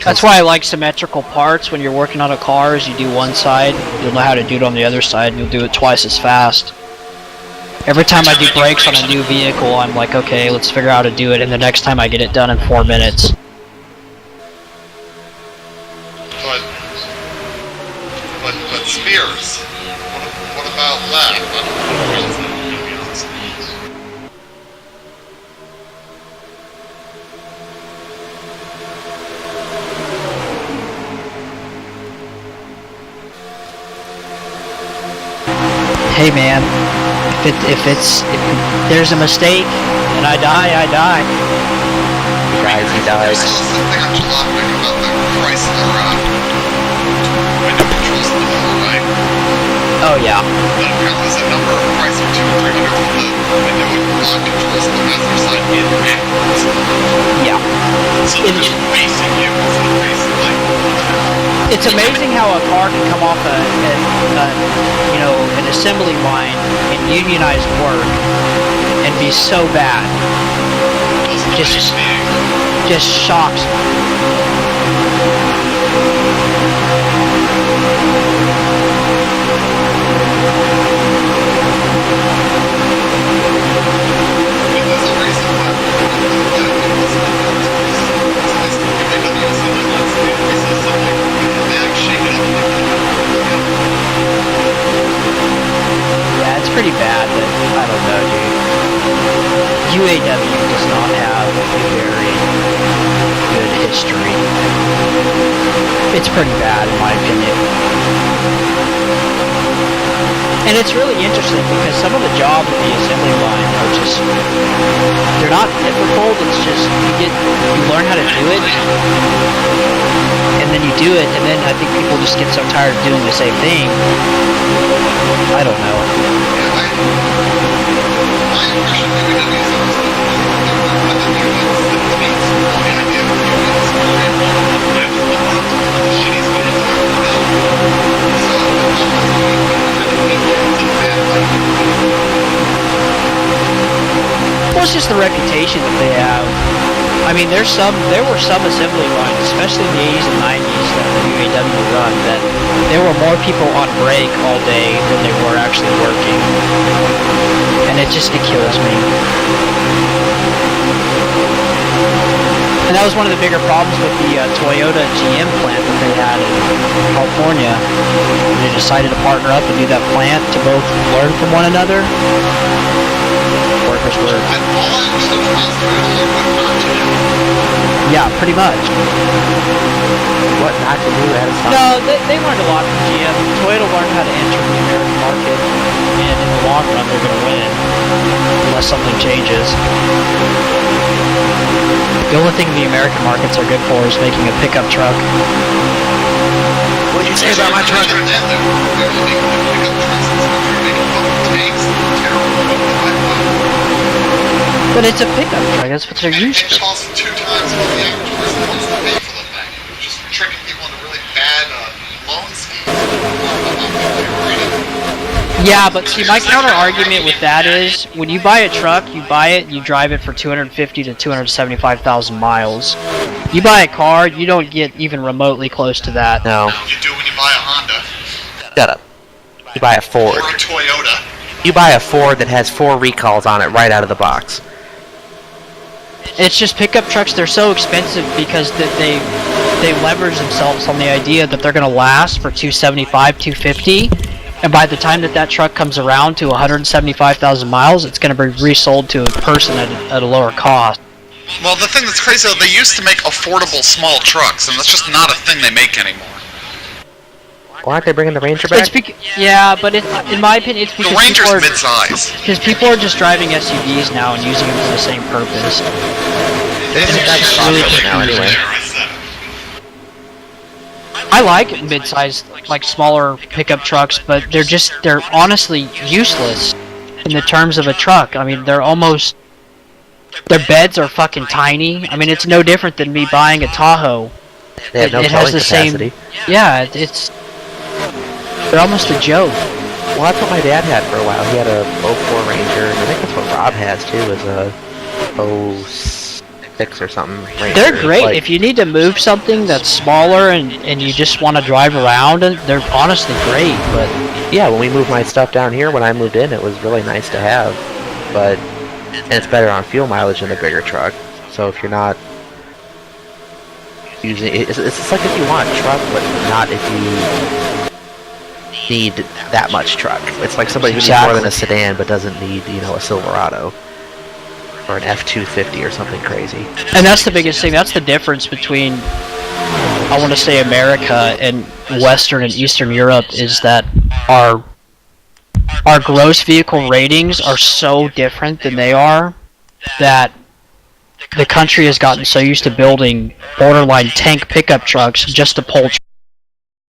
That's why I like symmetrical parts. When you're working on a car, is you do one side, you'll know how to do it on the other side, and you'll do it twice as fast. Every time I do brakes on a new vehicle, I'm like, okay, let's figure out how to do it, and the next time I get it done in 4 minutes. But Spears, what about that? I don't realize that, to be honest. Hey man, if there's a mistake and I die, I die. Guys, he There's dies. also something on jalopnik about the price of window controls in the middle, right? Oh yeah. But apparently there's a number of price of 200 or 300 for the N.O.R.L controls on the passenger side and backwards. Yeah. So they're just racing you instead of racing like. It's amazing how a car can come off an assembly line in unionized work and be so bad. Just shocks me. There's a racing platform that was it's nice to be made up the assembly lines to race assembly. They like shake it up and Yeah, it's pretty bad, but I don't know, dude. UAW does not have a very good history. It's pretty bad, in my opinion. And it's really interesting because some of the jobs at the assembly line are just, they're not difficult, it's just you learn how to do it, and then you do it, and then I think people just get so tired of doing the same thing. I don't know. my impression of UAW is that was the unions that takes all the idea of unions and the shitty spirits of so Well, it's just the reputation that they have. I mean, there were some assembly lines, especially in the 80s and 90s that the UAW run, that there were more people on break all day than they were actually working. And it kills me. And that was one of the bigger problems with the Toyota GM plant that they had in California. They decided to partner up and do that plant to both learn from one another. Workers were... Yeah, pretty much. What not to do at a time? No, they learned a lot from GM. Toyota learned how to enter the American market, and in the long run, they're going to win unless something changes. The only thing the American markets are good for is making a pickup truck. What did you say about my truck? But it's a pickup truck, that's what they're used It to. costs 2 times what the average person wants to pay for the thing. Just tricking people into really bad loan schemes. Yeah, but see, my counter argument with that is, when you buy a truck, you buy it, you drive it for 250 to 275,000 miles. You buy a car, you don't get even remotely close to that. No. You do when you buy a Honda. Shut up. You buy a Ford. Or a Toyota. You buy a Ford that has 4 recalls on it right out of the box. It's just pickup trucks, they're so expensive because they leverage themselves on the idea that they're going to last for 275, 250, and by the time that truck comes around to 175,000 miles, it's going to be resold to a person at a lower cost. Well, the thing that's crazy, though, they used to make affordable small trucks, and that's just not a thing they make anymore. Why aren't they bringing the Ranger back? Yeah, but in my opinion, it's because The Ranger's mid-size. Because people are just driving SUVs now and using them for the same purpose. That's really now anyway. I like mid-sized, like smaller pickup trucks, but they're honestly useless in the terms of a truck. I mean, their beds are fucking tiny. I mean, it's no different than me buying a Tahoe. They have no it has the capacity. same. Yeah, they're almost a joke. Well, that's what my dad had for a while. He had a 04 Ranger, and I think that's what Rob has too, is a 06 or something Ranger. They're great. Like, If you need to move something that's smaller and you just want to drive around, and they're honestly great. But yeah, when we moved my stuff down here, when I moved in, it was really nice to have. But and it's better on fuel mileage than a bigger truck. So if you're not using it's like if you want a truck, but not if you need that much truck. It's like somebody who needs more than a sedan but doesn't need, a Silverado or an F-250 or something crazy. And that's the biggest thing. That's the difference between, I want to say, America and Western and Eastern Europe, is that our gross vehicle ratings are so different than they are that the country has gotten so used to building borderline tank pickup trucks just to pull